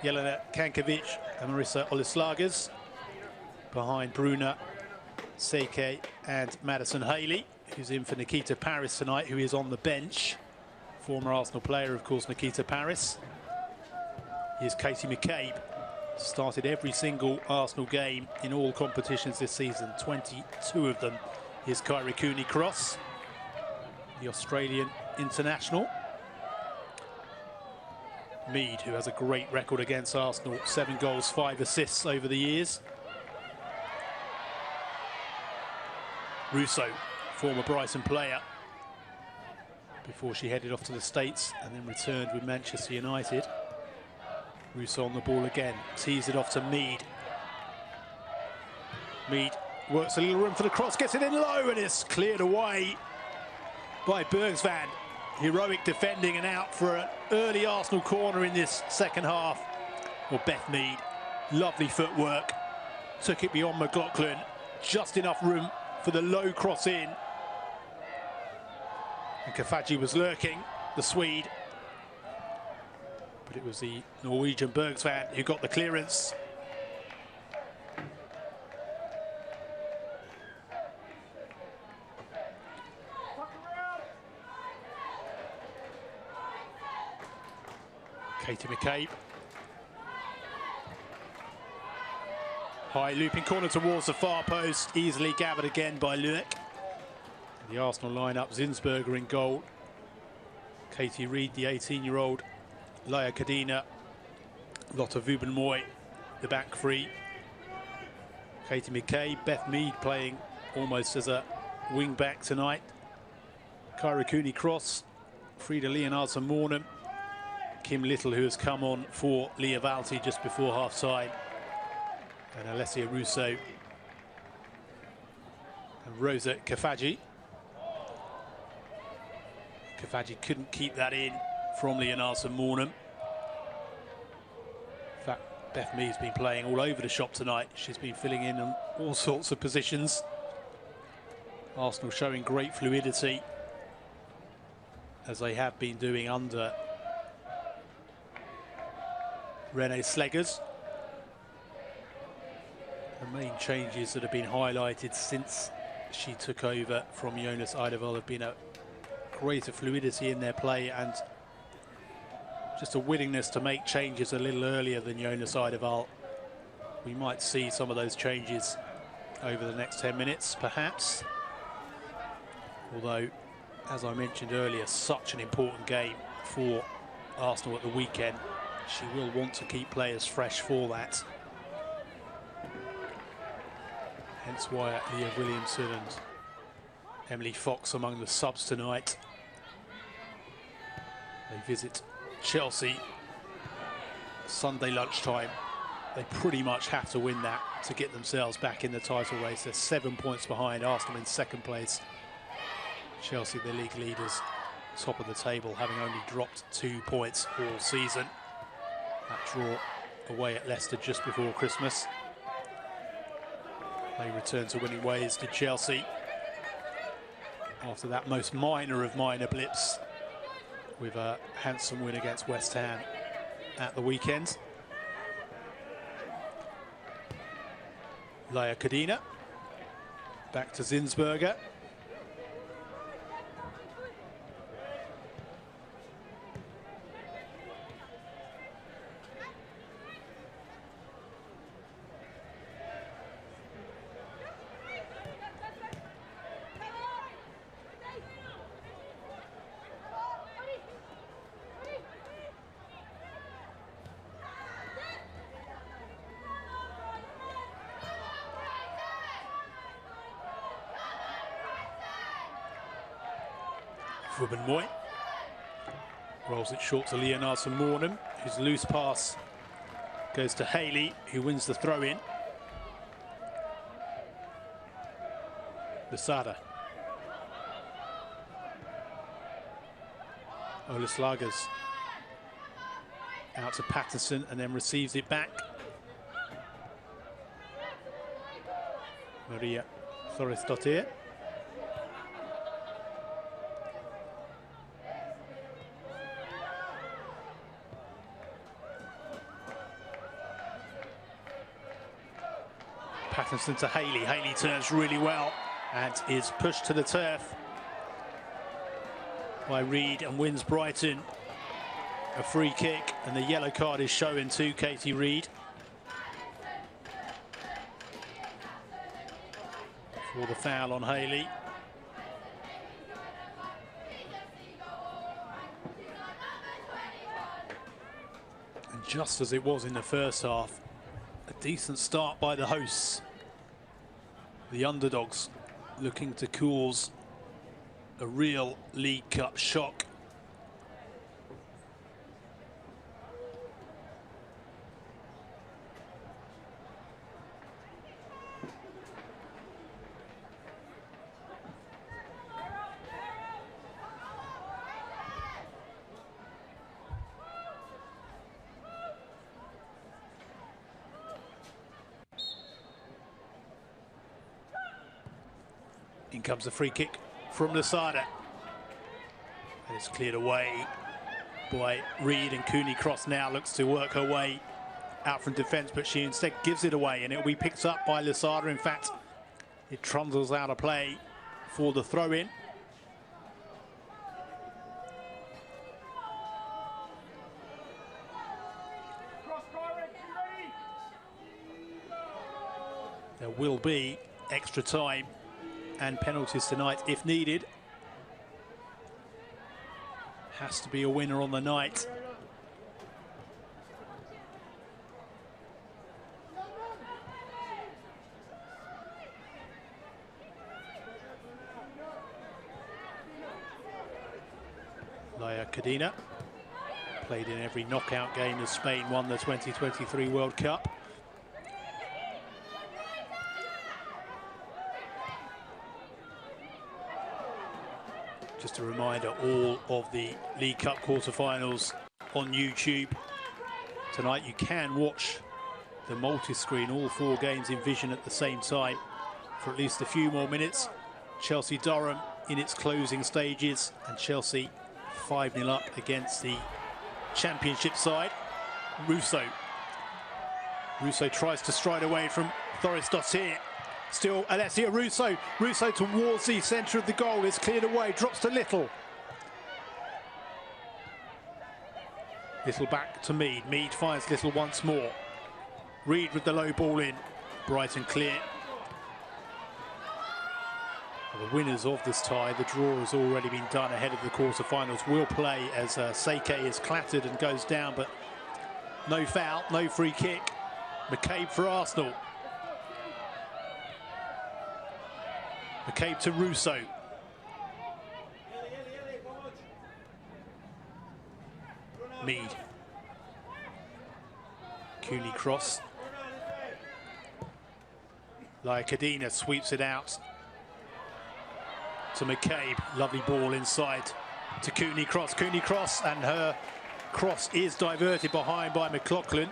Jelena Kankovic and Marissa Olislagas. Behind Bruna, Seike and Madison Haley, who's in for Nikita Paris tonight, who is on the bench. Former Arsenal player, of course, Nikita Paris. Here's Katie McCabe. Started every single Arsenal game in all competitions this season, 22 of them. Here's Kyrie Cooney-Cross, the Australian international. Mead, who has a great record against Arsenal, 7 goals, 5 assists over the years. Russo, former Brighton player, before she headed off to the States and then returned with Manchester United. Russo on the ball again, tees it off to Mead. Mead works a little room for the cross, gets it in low, and it's cleared away by Bergsvan. Heroic defending and out for an early Arsenal corner in this second half. Well, Beth Mead, lovely footwork, took it beyond McLaughlin, just enough room for the low cross in. And Kafaji was lurking, the Swede. But it was the Norwegian Bergsvan who got the clearance. Katie McCabe. High looping corner towards the far post, easily gathered again by Luc. The Arsenal lineup, Zinsberger in goal. Katie Reid, the 18-year-old. Laia Kadina, Lotte Vubenmoy, the back 3. Katie McCabe, Beth Mead playing almost as a wing-back tonight. Kyra Cooney-Cross, Frida Leonardson-Mornham. Kim Little, who has come on for Leah Valti just before half-time. And Alessia Russo. And Rosa Kafaji. Kafaji couldn't keep that in from Leonardson-Mornham. In fact, Beth Mead's been playing all over the shop tonight. She's been filling in on all sorts of positions. Arsenal showing great fluidity, as they have been doing under Renee Sleggers. The main changes that have been highlighted since she took over from Jonas Eidevall have been a greater fluidity in their play and just a willingness to make changes a little earlier than Jonas Eidevall. We might see some of those changes over the next 10 minutes, perhaps. Although, as I mentioned earlier, such an important game for Arsenal at the weekend. She will want to keep players fresh for that. Hence why Leah Williamson and Emily Fox among the subs tonight. They visit Chelsea Sunday lunchtime. They pretty much have to win that to get themselves back in the title race. They're 7 points behind Arsenal in second place. Chelsea, the league leaders, top of the table, having only dropped 2 points all season. That draw away at Leicester just before Christmas. They return to winning ways to Chelsea after that most minor of minor blips, with a handsome win against West Ham at the weekend. Laia Kadina, back to Zinsberger. Rubenmoy rolls it short to Leonardson Mornham, whose loose pass goes to Haley, who wins the throw-in. Lasada. Olaslaga's out to Patterson and then receives it back. Maria Thorisdottir. Patterson to Haley. Haley turns really well and is pushed to the turf by Reed and wins Brighton a free kick, and the yellow card is shown to Katie Reed for the foul on Haley. And just as it was in the first half, a decent start by the hosts. The underdogs looking to cause a real League Cup shock. In comes the free kick from Lasada. And it's cleared away by Reed, and Cooney Cross now looks to work her way out from defence, but she instead gives it away and it will be picked up by Lasada. In fact, it trundles out of play for the throw-in. There will be extra time and penalties tonight if needed. Has to be a winner on the night. Laia Cadena played in every knockout game as Spain won the 2023 World Cup. Just a reminder, all of the League Cup quarter-finals on YouTube. Tonight you can watch the multi-screen, all 4 games in vision at the same time for at least a few more minutes. Chelsea-Durham in its closing stages, and Chelsea 5-0 up against the Championship side. Russo tries to stride away from Thorisdottir. Still Alessia Russo. Russo towards the centre of the goal. It's cleared away. Drops to Little. Little back to Mead. Mead finds Little once more. Reed with the low ball in. Brighton clear. The winners of this tie, the draw has already been done ahead of the quarter-finals, will play as Seike is clattered and goes down, but no foul, no free kick. McCabe for Arsenal. McCabe to Russo. Mead. Cooney cross. Laia Cadena sweeps it out to McCabe. Lovely ball inside to Cooney Cross. Cooney Cross, and her cross is diverted behind by McLaughlin.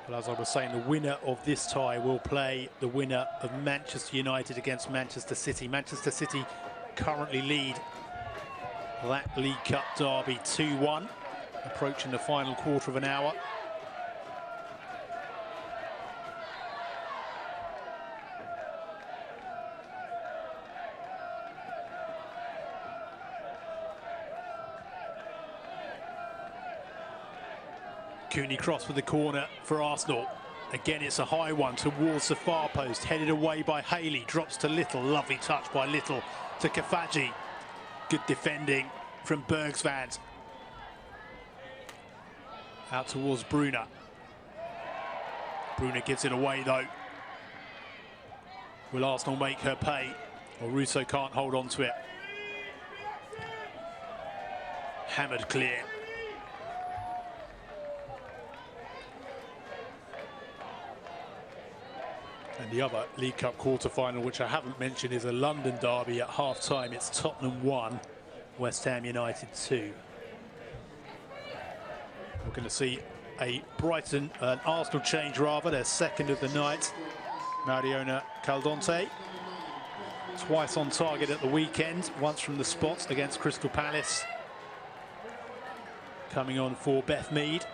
Well, as I was saying, the winner of this tie will play the winner of Manchester United against Manchester City. Manchester City currently lead that League Cup derby 2-1, approaching the final quarter of an hour. Cooney Cross with the corner for Arsenal. Again, it's a high one towards the far post, headed away by Haley. Drops to Little. Lovely touch by Little to Kafaji. Good defending from Bergsvand. Out towards Brunner. Brunner gives it away though. Will Arsenal make her pay? Or Russo can't hold on to it. Hammered clear. And the other League Cup quarter-final, which I haven't mentioned, is a London derby at half-time. It's Tottenham 1, West Ham United 2. We're going to see an Arsenal change rather, their second of the night. Mariona Caldonte, twice on target at the weekend, once from the spot against Crystal Palace. Coming on for Beth Mead.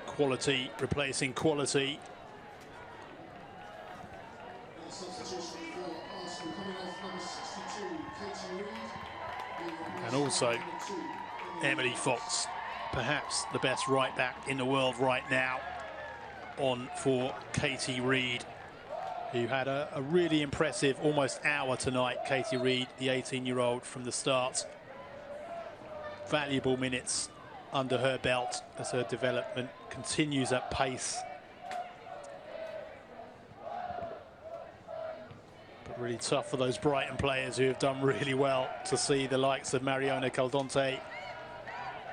Quality replacing quality. And also Emily Fox, perhaps the best right back in the world right now, on for Katie Reid, who had a really impressive almost hour tonight. Katie Reid, the 18-year-old, from the start. Valuable minutes under her belt as her development continues at pace. But really tough for those Brighton players who have done really well to see the likes of Mariona Caldonte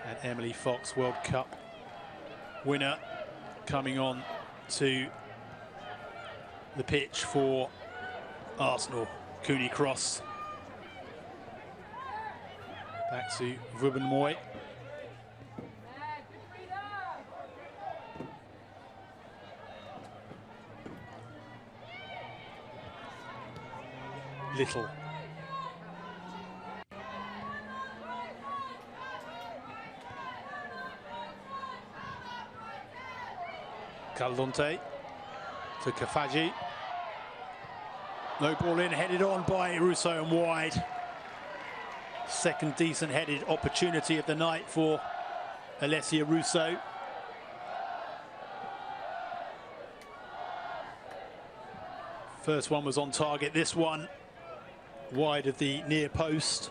and Emily Fox, World Cup winner, coming on to the pitch for Arsenal. Cooney cross. Back to Rubenmoy. Little. Caldonte to Kafaji. No ball in, headed on by Russo and wide. Second decent headed opportunity of the night for Alessia Russo. First one was on target, this one wide of the near post.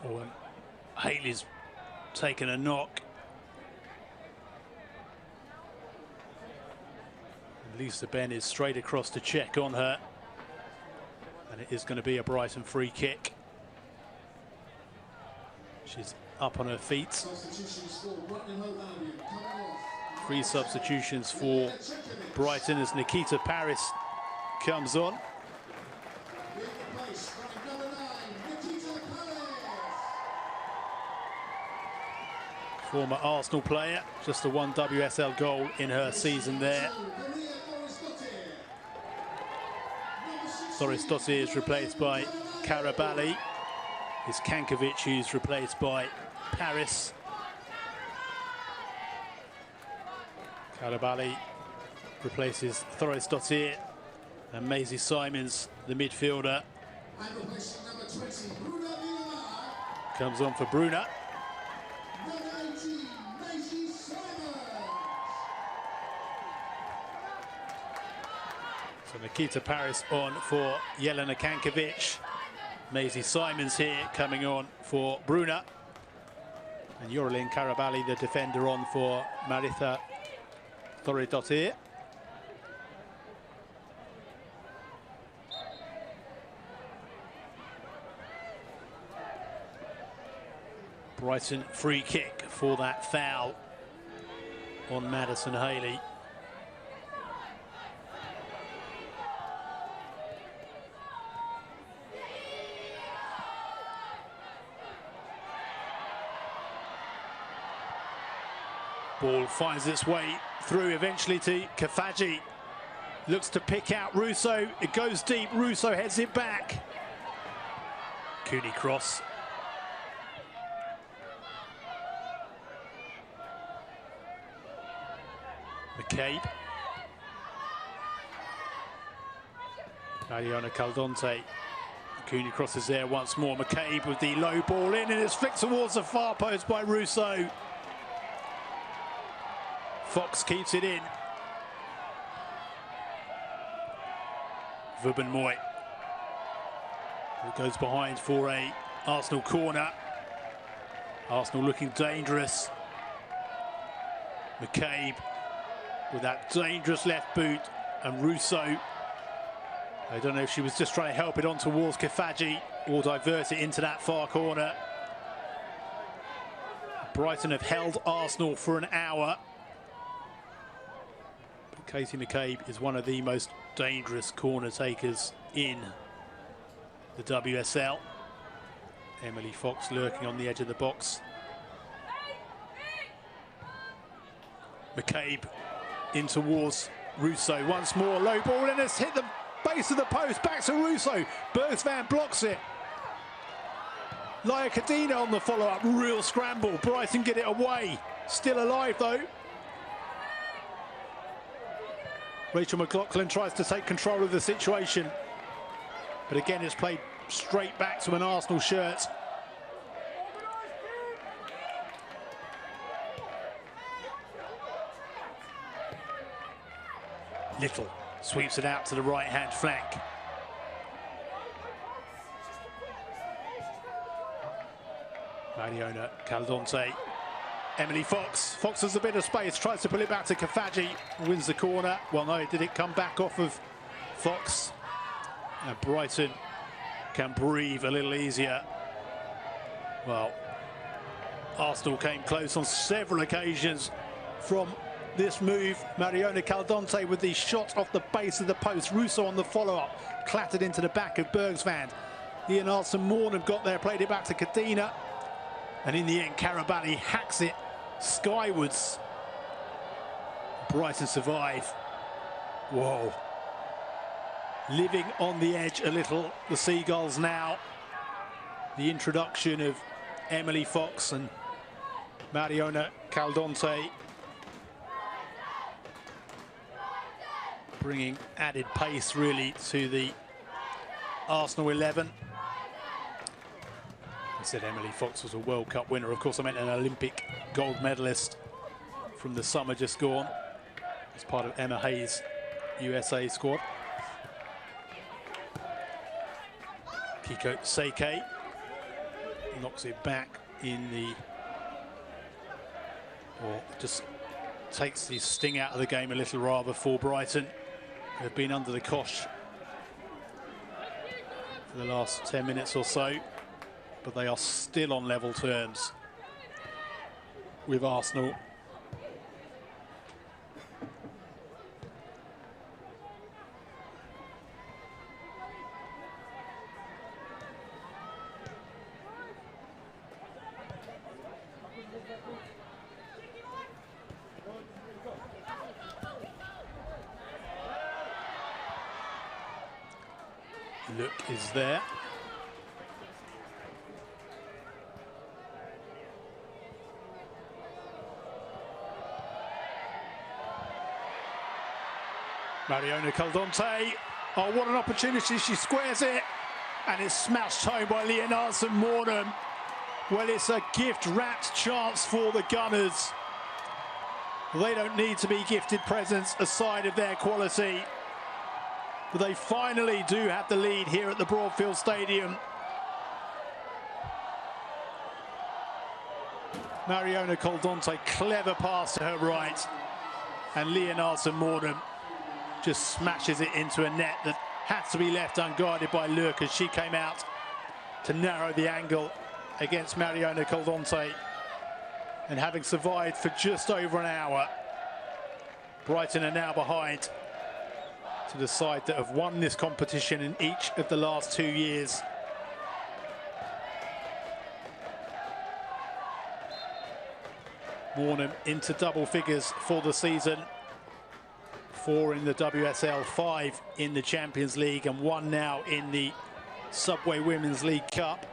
Oh, Haley's taken a knock. Lisa Ben is straight across to check on her. And it is going to be a Brighton free kick. She's up on her feet. 3 substitutions for Brighton as Nikita Paris comes on. Former Arsenal player, just the 1 WSL goal in her season there. Doris Dottir is replaced by Karabali. It's Kankovic who's replaced by Paris. Karabali replaces Doris Dottir, and Maisie Simons, the midfielder, comes on for Bruna. So Nikita Paris on for Jelena Kankovic. Maisie Simons here coming on for Bruna. And Yorelin Karabali, the defender, on for Maritha Thoridottir. Brighton free kick for that foul on Madison Haley. Ball finds its way through eventually to Kafaji. Looks to pick out Russo. It goes deep. Russo heads it back. Cooney cross. McCabe. Mariona Caldonte Cooney crosses there once more. McCabe with the low ball in, and it's flicked towards the far post by Russo. Fox keeps it in. Vubben-Moy, who goes behind for a Arsenal corner. Arsenal looking dangerous. McCabe with that dangerous left boot, and Russo, I don't know if she was just trying to help it on towards Kafaji or divert it into that far corner. Brighton have held Arsenal for an hour. But Katie McCabe is one of the most dangerous corner takers in the WSL. Emily Fox lurking on the edge of the box. McCabe in towards Russo once more. Low ball, and it's hit the base of the post. Back to Russo. Bergsvan blocks it. Laia Cadena on the follow-up. Real scramble. Brighton get it away. Still alive though. Rachel McLaughlin tries to take control of the situation, but again it's played straight back to an Arsenal shirt. Little sweeps it out to the right-hand flank. Mariona Caldonte. Emily Fox. Fox has a bit of space, tries to pull it back to Kafaji, wins the corner. Well, no, did it come back off of Fox? And Brighton can breathe a little easier. Well, Arsenal came close on several occasions from this move. Mariona Caldonte with the shot off the base of the post. Russo on the follow-up, clattered into the back of Bergsvan. Leonardson Mornham got there, played it back to Cadena. And in the end, Karabali hacks it skywards. Brighton survive. Whoa. Living on the edge a little, the Seagulls now. The introduction of Emily Fox and Mariona Caldonte, bringing added pace really to the Arsenal 11. I said Emily Fox was a World Cup winner. Of course, I meant an Olympic gold medalist from the summer just gone, as part of Emma Hayes' USA squad. Kiko Seike knocks it back in the, or just takes the sting out of the game a little rather for Brighton, who have been under the cosh for the last 10 minutes or so. But they are still on level terms with Arsenal. Look is there. Mariona Caldonte, oh, what an opportunity, she squares it, and it's smashed home by Leonardson Mornham. Well, it's a gift-wrapped chance for the Gunners. They don't need to be gifted presents aside of their quality, but they finally do have the lead here at the Broadfield Stadium. Mariona Caldonte, clever pass to her right, and Leonardson Mornham just smashes it into a net that had to be left unguarded by Lurk as she came out to narrow the angle against Mariona Caldonte. And having survived for just over an hour, Brighton are now behind to the side that have won this competition in each of the last 2 years. Mornham into double figures for the season. 4 in the WSL, 5 in the Champions League, and 1 now in the Subway Women's League Cup.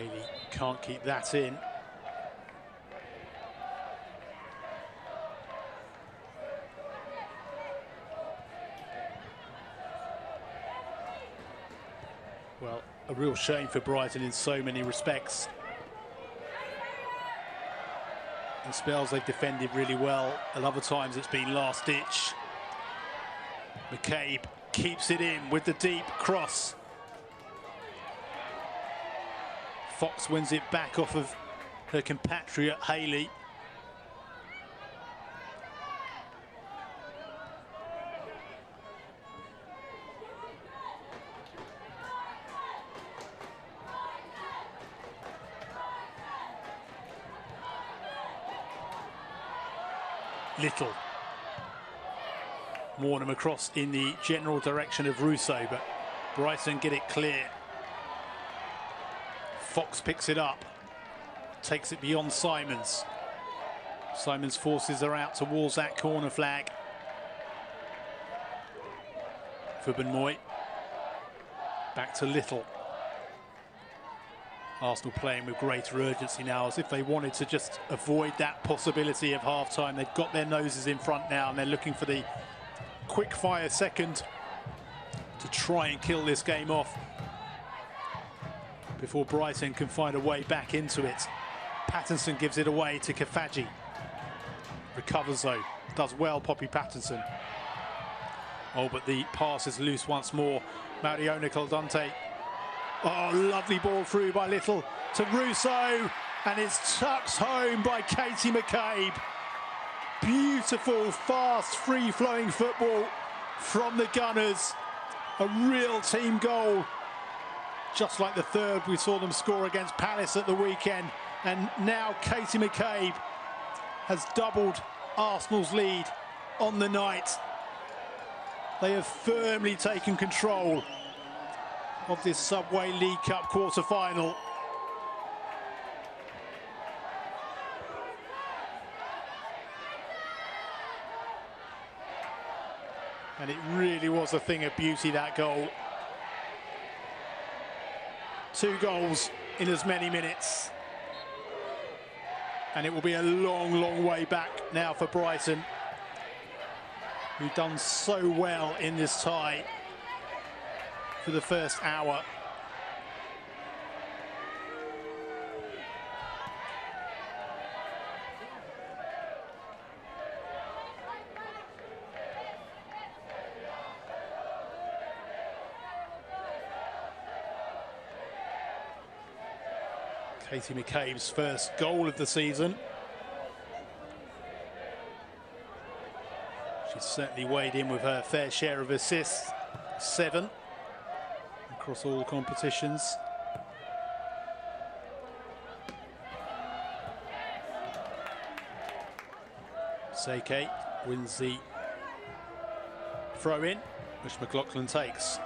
Haley can't keep that in. Well, a real shame for Brighton in so many respects. In spells they've defended really well, and other times it's been last ditch. McCabe keeps it in with the deep cross. Fox wins it back off of her compatriot Haley. Little. Warnham across in the general direction of Russo, but Brighton get it clear. Fox picks it up, takes it beyond Simons. Simons forces her out towards that corner flag. Fubenmoy. Back to Little. Arsenal playing with greater urgency now, as if they wanted to just avoid that possibility of half-time. They've got their noses in front now, and they're looking for the quick-fire second to try and kill this game off before Brighton can find a way back into it. Pattinson gives it away to Kafaji. Recovers though, does well Poppy Pattinson. Oh, but the pass is loose once more. Mariona Caldante. Oh, lovely ball through by Little to Russo, and it's tucked home by Katie McCabe. Beautiful, fast, free-flowing football from the Gunners. A real team goal, just like the third we saw them score against Palace at the weekend. And now Katie McCabe has doubled Arsenal's lead on the night. They have firmly taken control of this Subway League Cup quarter-final. And it really was a thing of beauty, that goal. 2 goals in as many minutes. And it will be a long, long way back now for Brighton, who've done so well in this tie for the first hour. Katie McCabe's first goal of the season. She's certainly weighed in with her fair share of assists, 7 across all competitions. Seke wins the throw-in, which McLaughlin takes.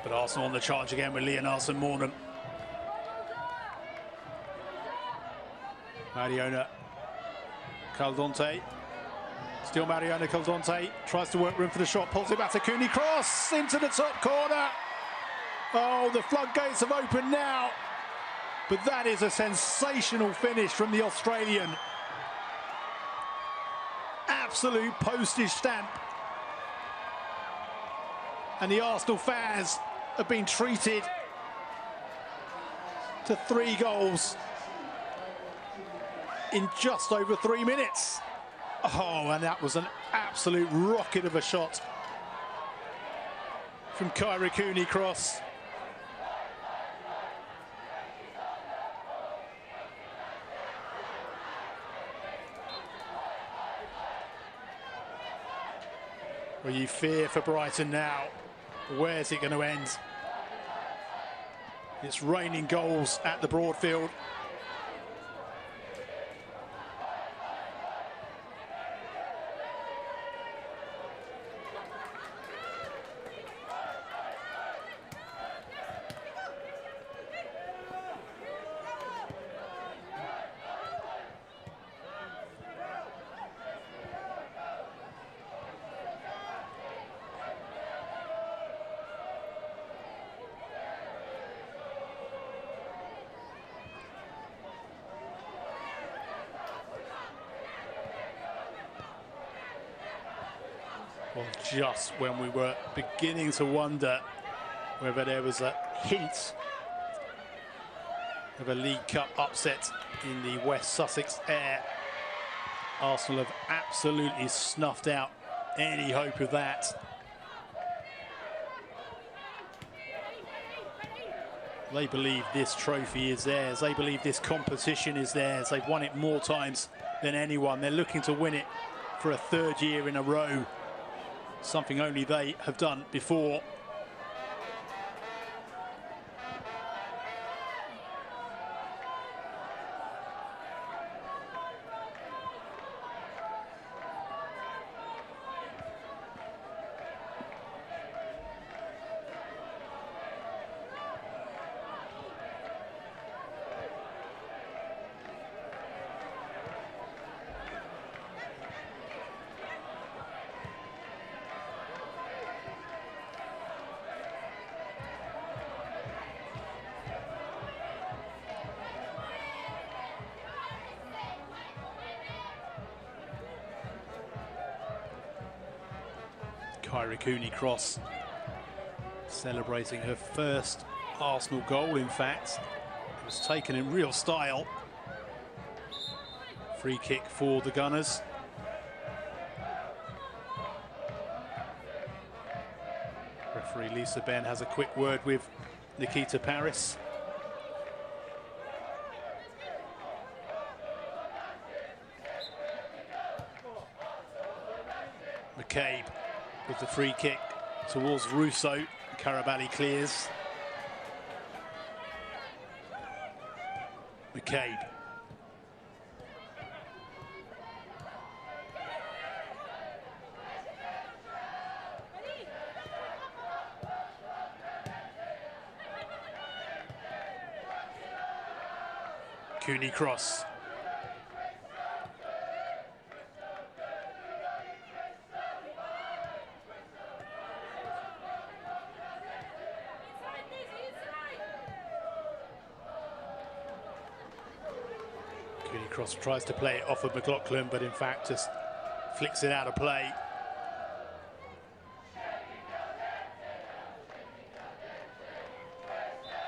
But Arsenal on the charge again with Leonardson Mornham. Mariona Caldante. Still Mariona Caldante. Tries to work room for the shot. Pulls it back to Cooney. Cross into the top corner. Oh, the floodgates have opened now. But that is a sensational finish from the Australian. Absolute postage stamp. And the Arsenal fans have been treated to 3 goals in just over 3 minutes. Oh, and that was an absolute rocket of a shot from Kyra Cooney Cross. Well, you fear for Brighton now. Where's it going to end? It's raining goals at the Broadfield. Well, just when we were beginning to wonder whether there was a hint of a League Cup upset in the West Sussex air, Arsenal have absolutely snuffed out any hope of that. They believe this trophy is theirs. They believe this competition is theirs. They've won it more times than anyone. They're looking to win it for a third year in a row, something only they have done before. Quater-final celebrating her first Arsenal goal. In fact, it was taken in real style. Free kick for the Gunners. Referee Lisa Ben has a quick word with Nikita Paris. McCabe with the free kick towards Russo. Karabali clears. McCabe. Cooney cross. Cross tries to play it off of McLaughlin, but in fact just flicks it out of play.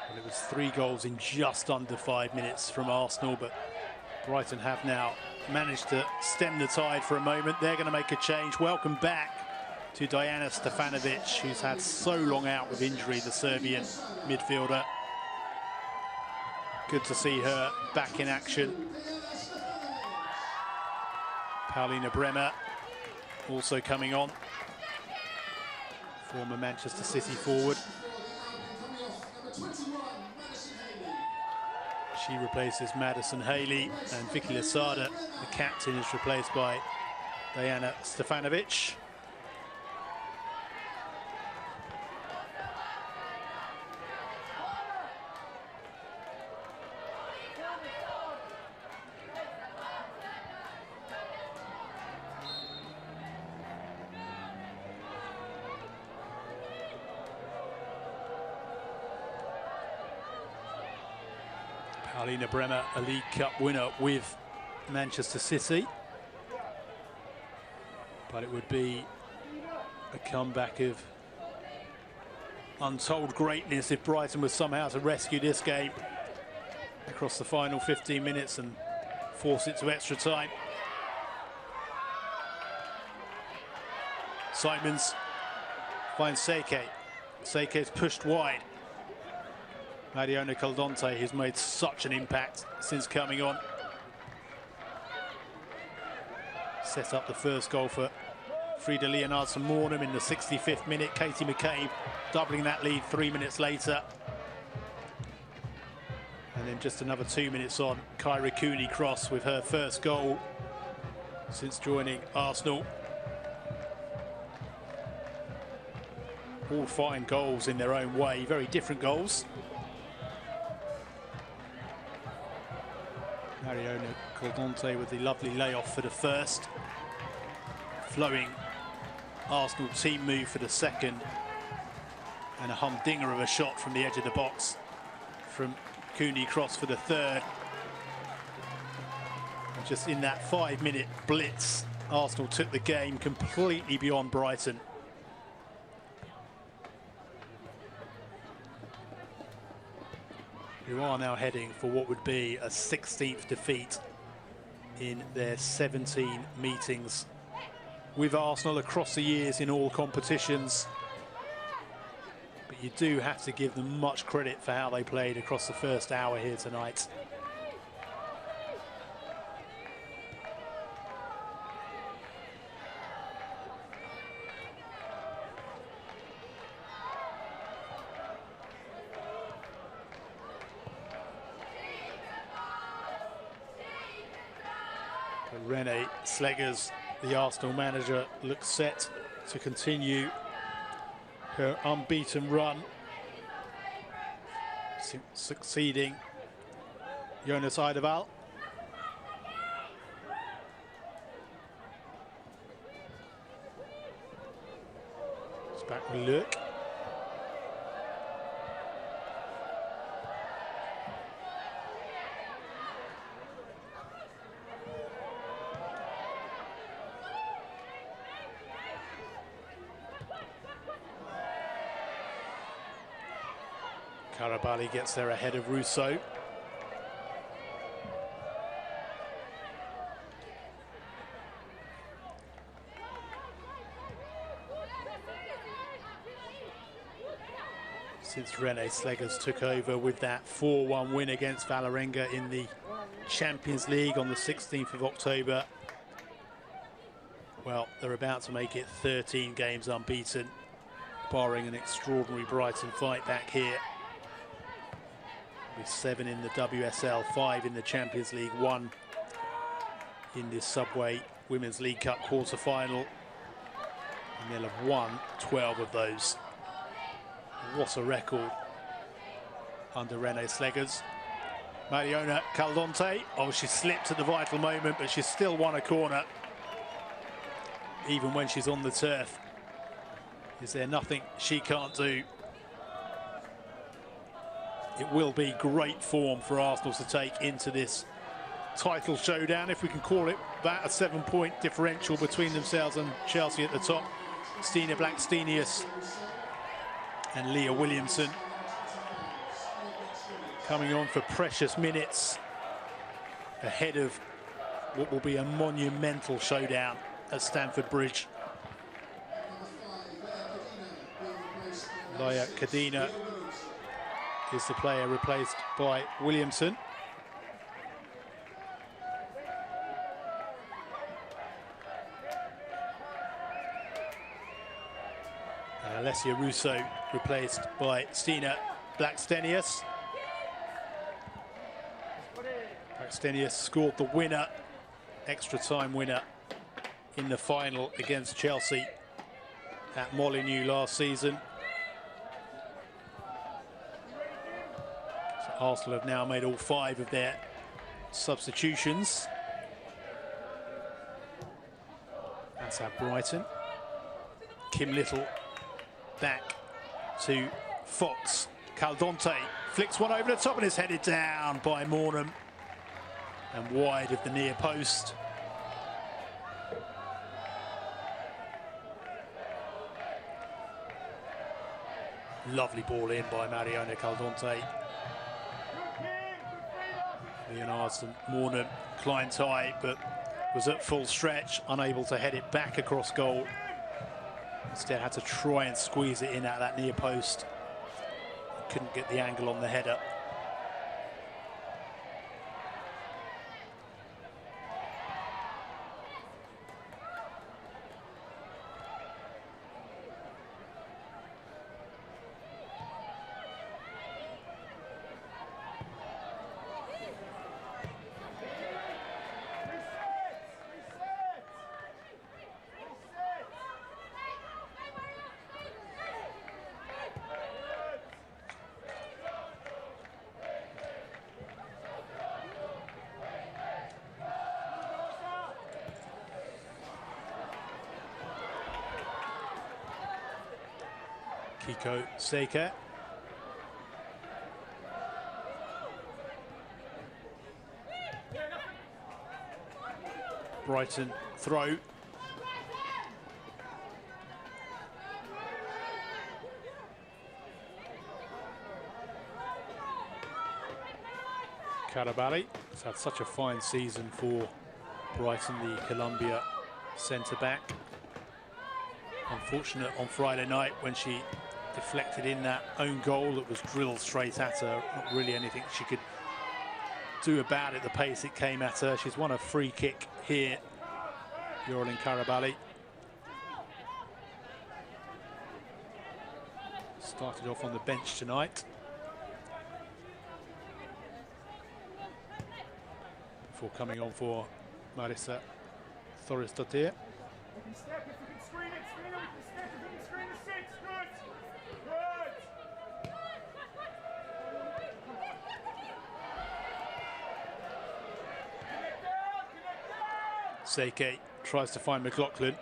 Well, it was 3 goals in just under 5 minutes from Arsenal, but Brighton have now managed to stem the tide for a moment. They're going to make a change. Welcome back to Diana Stefanovic, who's had so long out with injury, the Serbian midfielder. Good to see her back in action. Paulina Bremer also coming on, former Manchester City forward. She replaces Madison Haley, and Vicky Losada, the captain, is replaced by Diana Stefanovic. Paulina Bremer, a League Cup winner with Manchester City. But it would be a comeback of untold greatness if Brighton was somehow to rescue this game across the final 15 minutes and force it to extra time. Simons finds Seike. Seike is pushed wide. Mariona Caldonte has made such an impact since coming on. Set up the first goal for Frida Leonardson-Mornham in the 65th minute. Katie McCabe doubling that lead 3 minutes later. And then just another 2 minutes on, Kyra Cooney-Cross with her first goal since joining Arsenal. All fine goals in their own way, very different goals. Mariona Caldonte with the lovely layoff for the first. Flowing Arsenal team move for the second. And a humdinger of a shot from the edge of the box from Cooney-Cross for the third. And just in that 5 minute blitz, Arsenal took the game completely beyond Brighton. Who are now heading for what would be a 16th defeat in their 17 meetings with Arsenal across the years in all competitions. But you do have to give them much credit for how they played across the first hour here tonight. René Sleggers, the Arsenal manager, looks set to continue her unbeaten run, succeeding Jonas Eidevall. It's back with Luc. Karabali gets there ahead of Rousseau. Since René Sleggers took over with that 4-1 win against Vålerenga in the Champions League on the 16th of October, well, they're about to make it 13 games unbeaten, barring an extraordinary Brighton fight back here. With 7 in the WSL, 5 in the Champions League, 1 in this Subway Women's League Cup quarter-final. And they'll have won 12 of those. What a record under René Sleggers. Mariona Caldonte, oh, she slipped at the vital moment, but she's still won a corner, even when she's on the turf. Is there nothing she can't do? It will be great form for Arsenal to take into this title showdown, if we can call it that. A 7-point differential between themselves and Chelsea at the top. Stina Blackstenius and Leah Williamson coming on for precious minutes ahead of what will be a monumental showdown at Stamford Bridge. Laia Kadina is the player replaced by Williamson. And Alessia Russo replaced by Stina Blackstenius. Blackstenius scored the winner, extra time winner, in the final against Chelsea at Molineux last season. Arsenal have now made all 5 of their substitutions. That's at Brighton. Kim Little back to Fox. Caldonte flicks one over the top and is headed down by Mornham and wide of the near post. Lovely ball in by Mariona Caldonte. Leonards and Mornham climbed high, but was at full stretch, unable to head it back across goal. Instead had to try and squeeze it in at that near post. Couldn't get the angle on the header. Kiko Seika. Brighton throw Carabali has had such a fine season for Brighton, the Colombia centre-back. Unfortunate on Friday night when she deflected in that own goal that was drilled straight at her. Not really anything she could do about it, the pace it came at her. She's won a free kick here, Yorlin Carabali. Started off on the bench tonight. Before coming on for Marisa Torres-Dottir. Seke tries to find McLaughlin.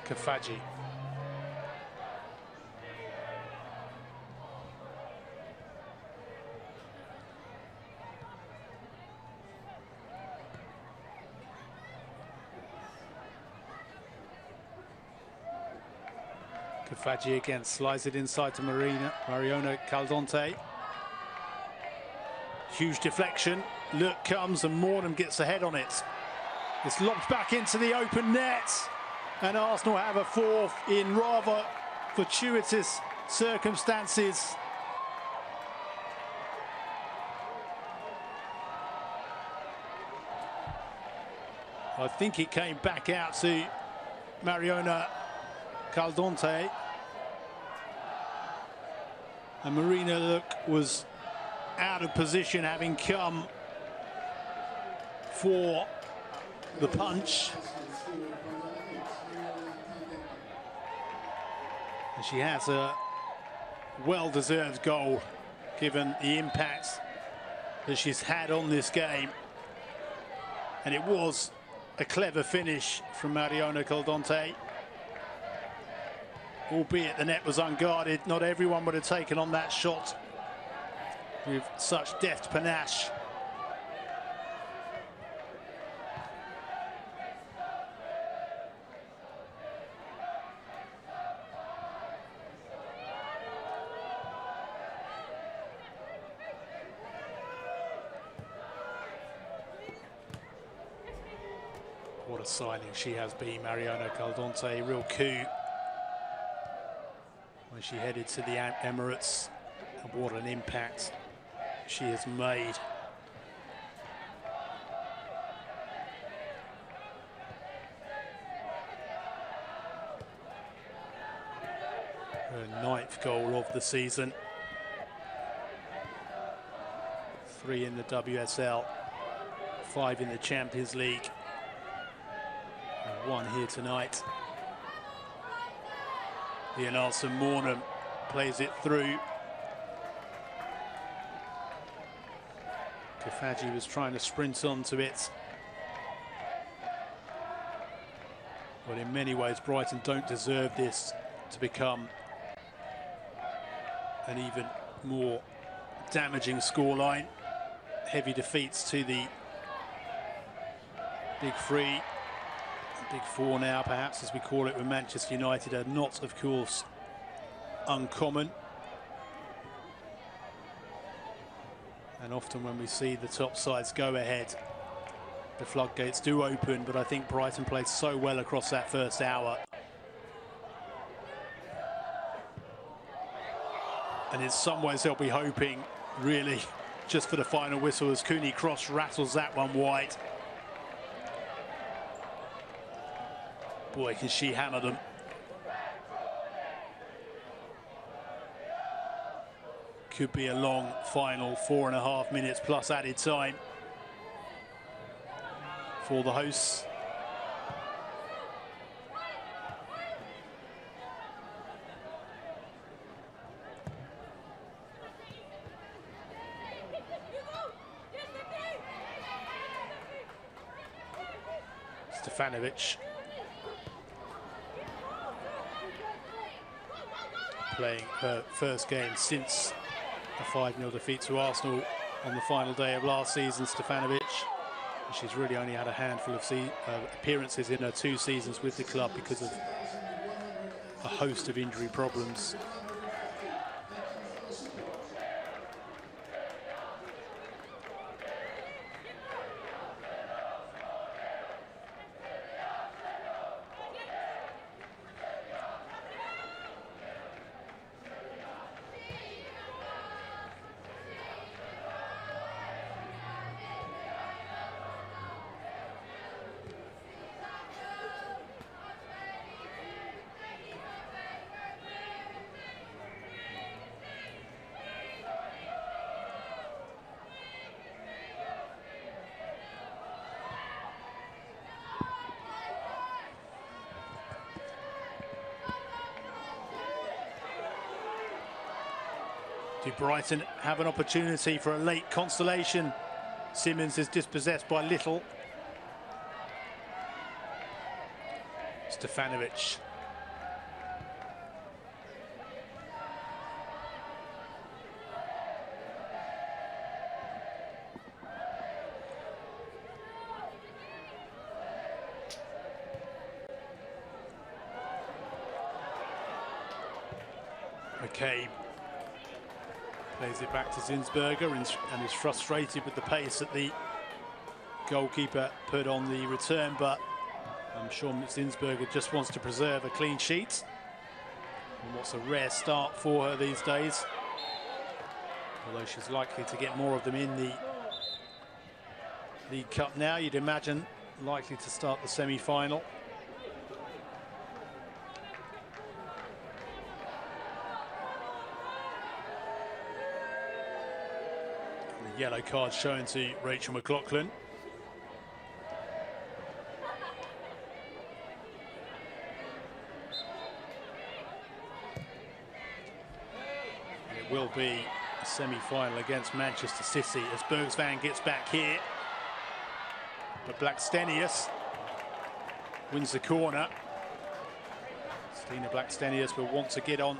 Kafaji. Kafaji again slides it inside to Mariona Caldonte. Huge deflection. Look comes and Mornham gets the head on it. It's lobbed back into the open net. And Arsenal have a fourth in rather fortuitous circumstances. I think it came back out to Mariona Caldonte. And Marina Look was out of position, having come for the punch. And she has a well-deserved goal, given the impact that she's had on this game. And it was a clever finish from Mariona Caldonte. Albeit the net was unguarded, not everyone would have taken on that shot with such deft panache. What a signing she has been, Mariona Caldonte. Real coup when she headed to the Emirates. And what an impact she has made. Her 9th goal of the season. 3 in the WSL, 5 in the Champions League. 1 here tonight. Leonelson Mornham plays it through. Kafaji was trying to sprint onto it. But in many ways, Brighton don't deserve this to become an even more damaging scoreline. Heavy defeats to the Big Three. Big Four now, perhaps, as we call it, with Manchester United, are not, of course, uncommon. And often when we see the top sides go ahead, the floodgates do open, but I think Brighton played so well across that first hour. And in some ways they'll be hoping, really, just for the final whistle as Cooney Cross rattles that one wide. Boy, can she hammer them. Could be a long final, 4.5 minutes plus added time for the hosts. Stefanovic playing her first game since a 5-0 defeat to Arsenal on the final day of last season. Stefanovic, she's really only had a handful of appearances in her 2 seasons with the club because of a host of injury problems. Do Brighton have an opportunity for a late consolation? Simmons is dispossessed by Little. Stefanovic. McCabe plays it back to Zinsberger and is frustrated with the pace that the goalkeeper put on the return, but I'm sure Zinsberger just wants to preserve a clean sheet. And what's a rare start for her these days, although she's likely to get more of them in the League Cup now. You'd imagine likely to start the semi-final. Yellow card shown to Rachel McLaughlin. It will be a semi-final against Manchester City as Bergsvan gets back here. But Blackstenius wins the corner. Stina Blackstenius will want to get on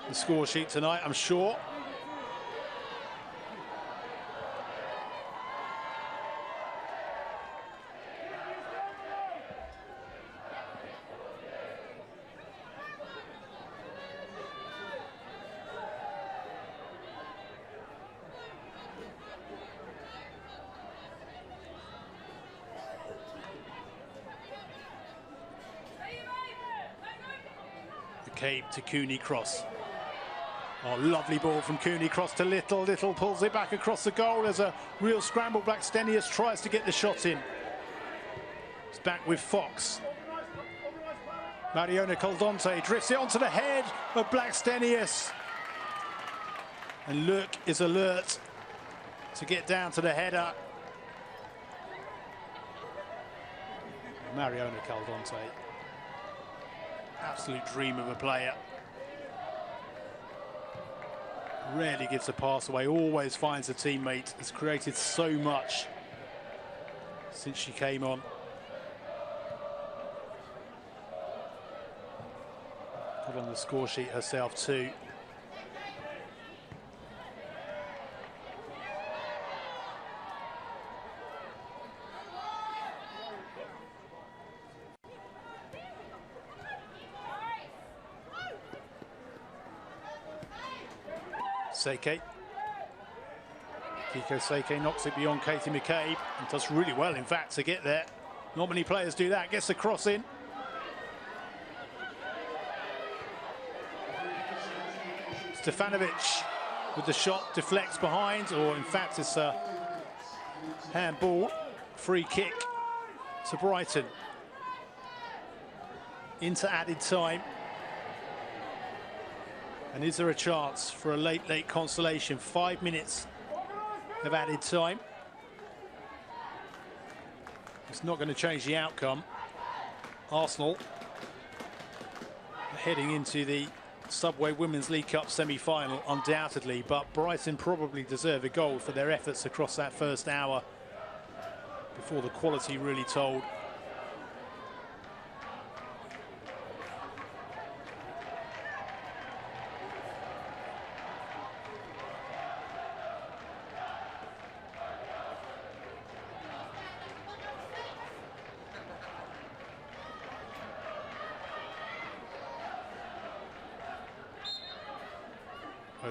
the score sheet tonight, I'm sure. McCabe to Cooney cross. Oh, lovely ball from Cooney cross to Little. Little pulls it back across the goal. There's a real scramble. Blackstenius tries to get the shot in. It's back with Fox. Mariona Caldonte drifts it onto the head of Blackstenius. And Luc is alert to get down to the header. Mariona Caldonte. Absolute dream of a player. Rarely gives a pass away, always finds a teammate. Has created so much since she came on. Put on the score sheet herself too. Seke. Kiko Seke knocks it beyond Katie McCabe and does really well, in fact, to get there. Not many players do that. Gets the cross in. Stefanovic with the shot, deflects behind, or in fact it's a handball. Free kick to Brighton. Into added time. And is there a chance for a late consolation? 5 minutes of added time. It's not going to change the outcome. Arsenal heading into the Subway Women's League Cup semi-final, undoubtedly, but Brighton probably deserve a goal for their efforts across that first hour before the quality really told.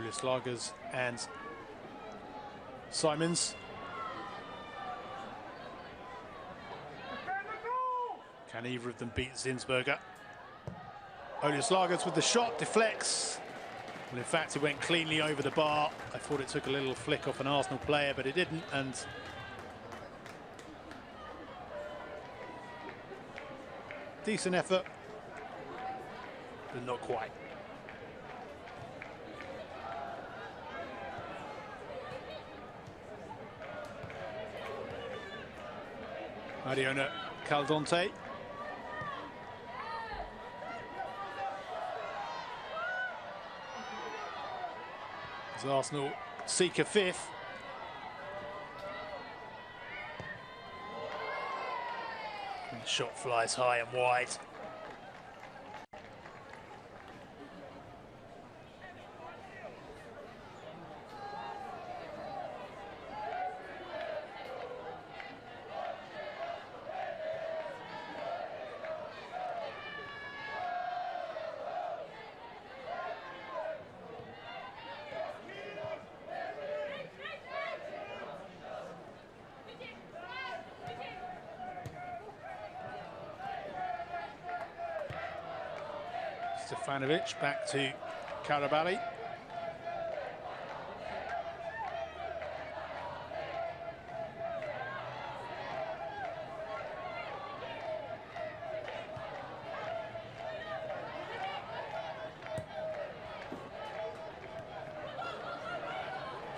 Olaslagers and Simons. Can either of them beat Zinsberger? Olaslagers with the shot, deflects. Well, in fact, it went cleanly over the bar. I thought it took a little flick off an Arsenal player, but it didn't. And decent effort, but not quite. Mariona Caldonte. As Arsenal seek a fifth. And the shot flies high and wide. Stefanovic back to Karabali.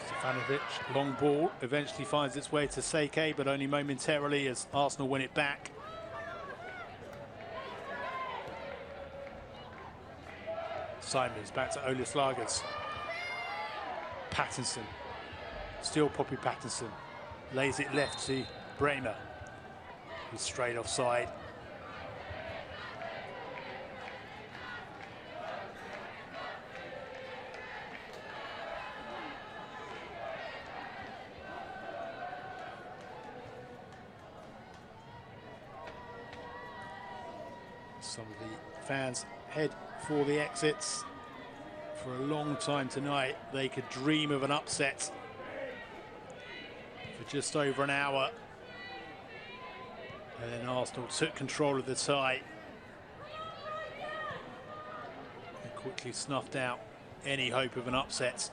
Stefanovic, long ball, eventually finds its way to Seke, but only momentarily as Arsenal win it back. Simons back to Olaslagers. Pattinson, still Poppy Pattinson, lays it left to Bremer, who's straight offside. Some of the fans head for the exits. For a long time tonight, they could dream of an upset. For just over an hour. And then Arsenal took control of the tie. And quickly snuffed out any hope of an upset.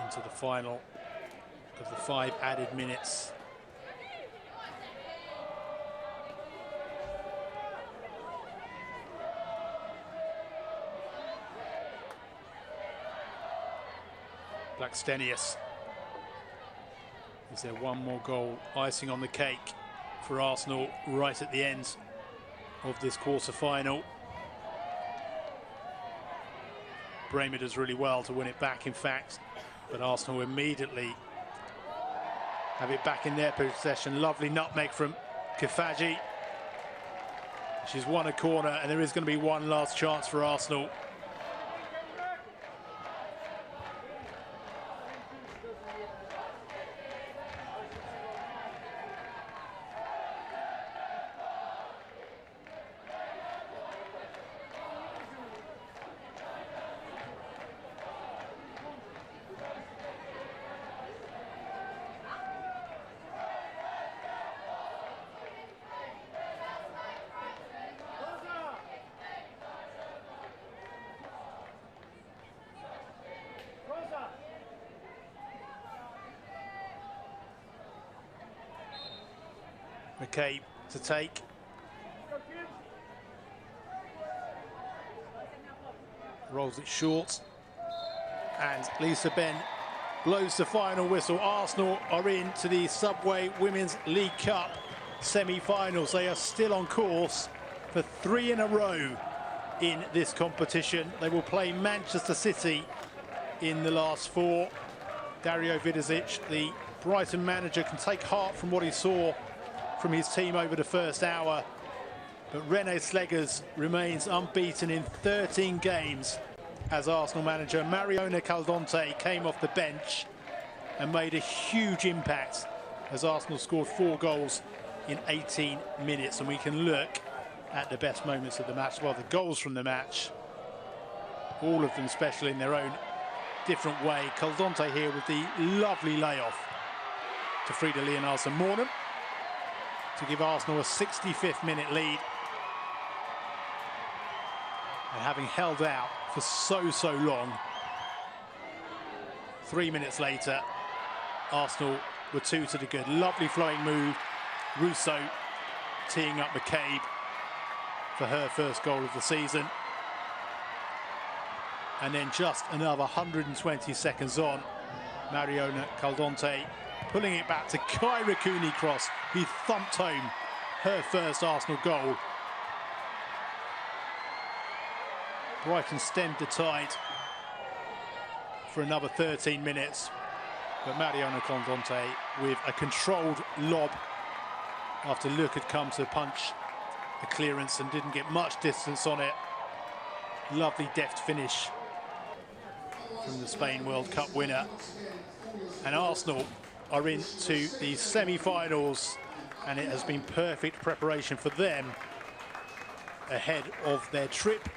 Into the final of the 5 added minutes. Blackstenius. Is there one more goal? Icing on the cake for Arsenal right at the end of this quarter-final. Bremer does really well to win it back, in fact, but Arsenal immediately have it back in their possession. Lovely nutmeg from Kifaji. She's won a corner, and there is going to be one last chance for Arsenal. McCabe to take. Rolls it short. And Lisa Ben blows the final whistle. Arsenal are into the Subway Women's League Cup semi-finals. They are still on course for 3 in a row in this competition. They will play Manchester City in the last 4. Dario Vidic, the Brighton manager, can take heart from what he saw from his team over the first hour, but René Slegers remains unbeaten in 13 games as Arsenal manager. Mariona Caldonte came off the bench and made a huge impact as Arsenal scored 4 goals in 18 minutes. And we can look at the best moments of the match. Well, the goals from the match, all of them special in their own different way. Caldonte here with the lovely layoff to Frida Leonardsen-Mornem to give Arsenal a 65th minute lead. And having held out for so long, 3 minutes later, Arsenal were 2 to the good. Lovely flowing move. Russo teeing up McCabe for her first goal of the season. And then just another 120 seconds on, Mariona Caldonte pulling it back to Kyra Cooney-Cross, who thumped home her first Arsenal goal. Brighton stemmed the tide for another 13 minutes, but Mariona Caldonte with a controlled lob after Luke had come to punch a clearance and didn't get much distance on it. Lovely deft finish from the Spain World Cup winner. And Arsenal are into the semi-finals, and it has been perfect preparation for them ahead of their trip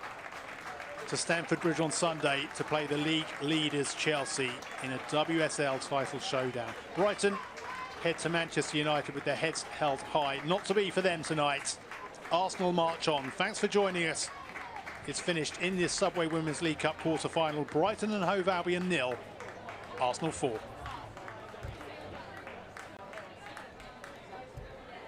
to Stamford Bridge on Sunday to play the league leaders Chelsea in a WSL title showdown. Brighton head to Manchester United with their heads held high. Not to be for them tonight. Arsenal march on. Thanks for joining us. It's finished in this Subway Women's League Cup quarter-final. Brighton and Hove Albion 0, Arsenal 4.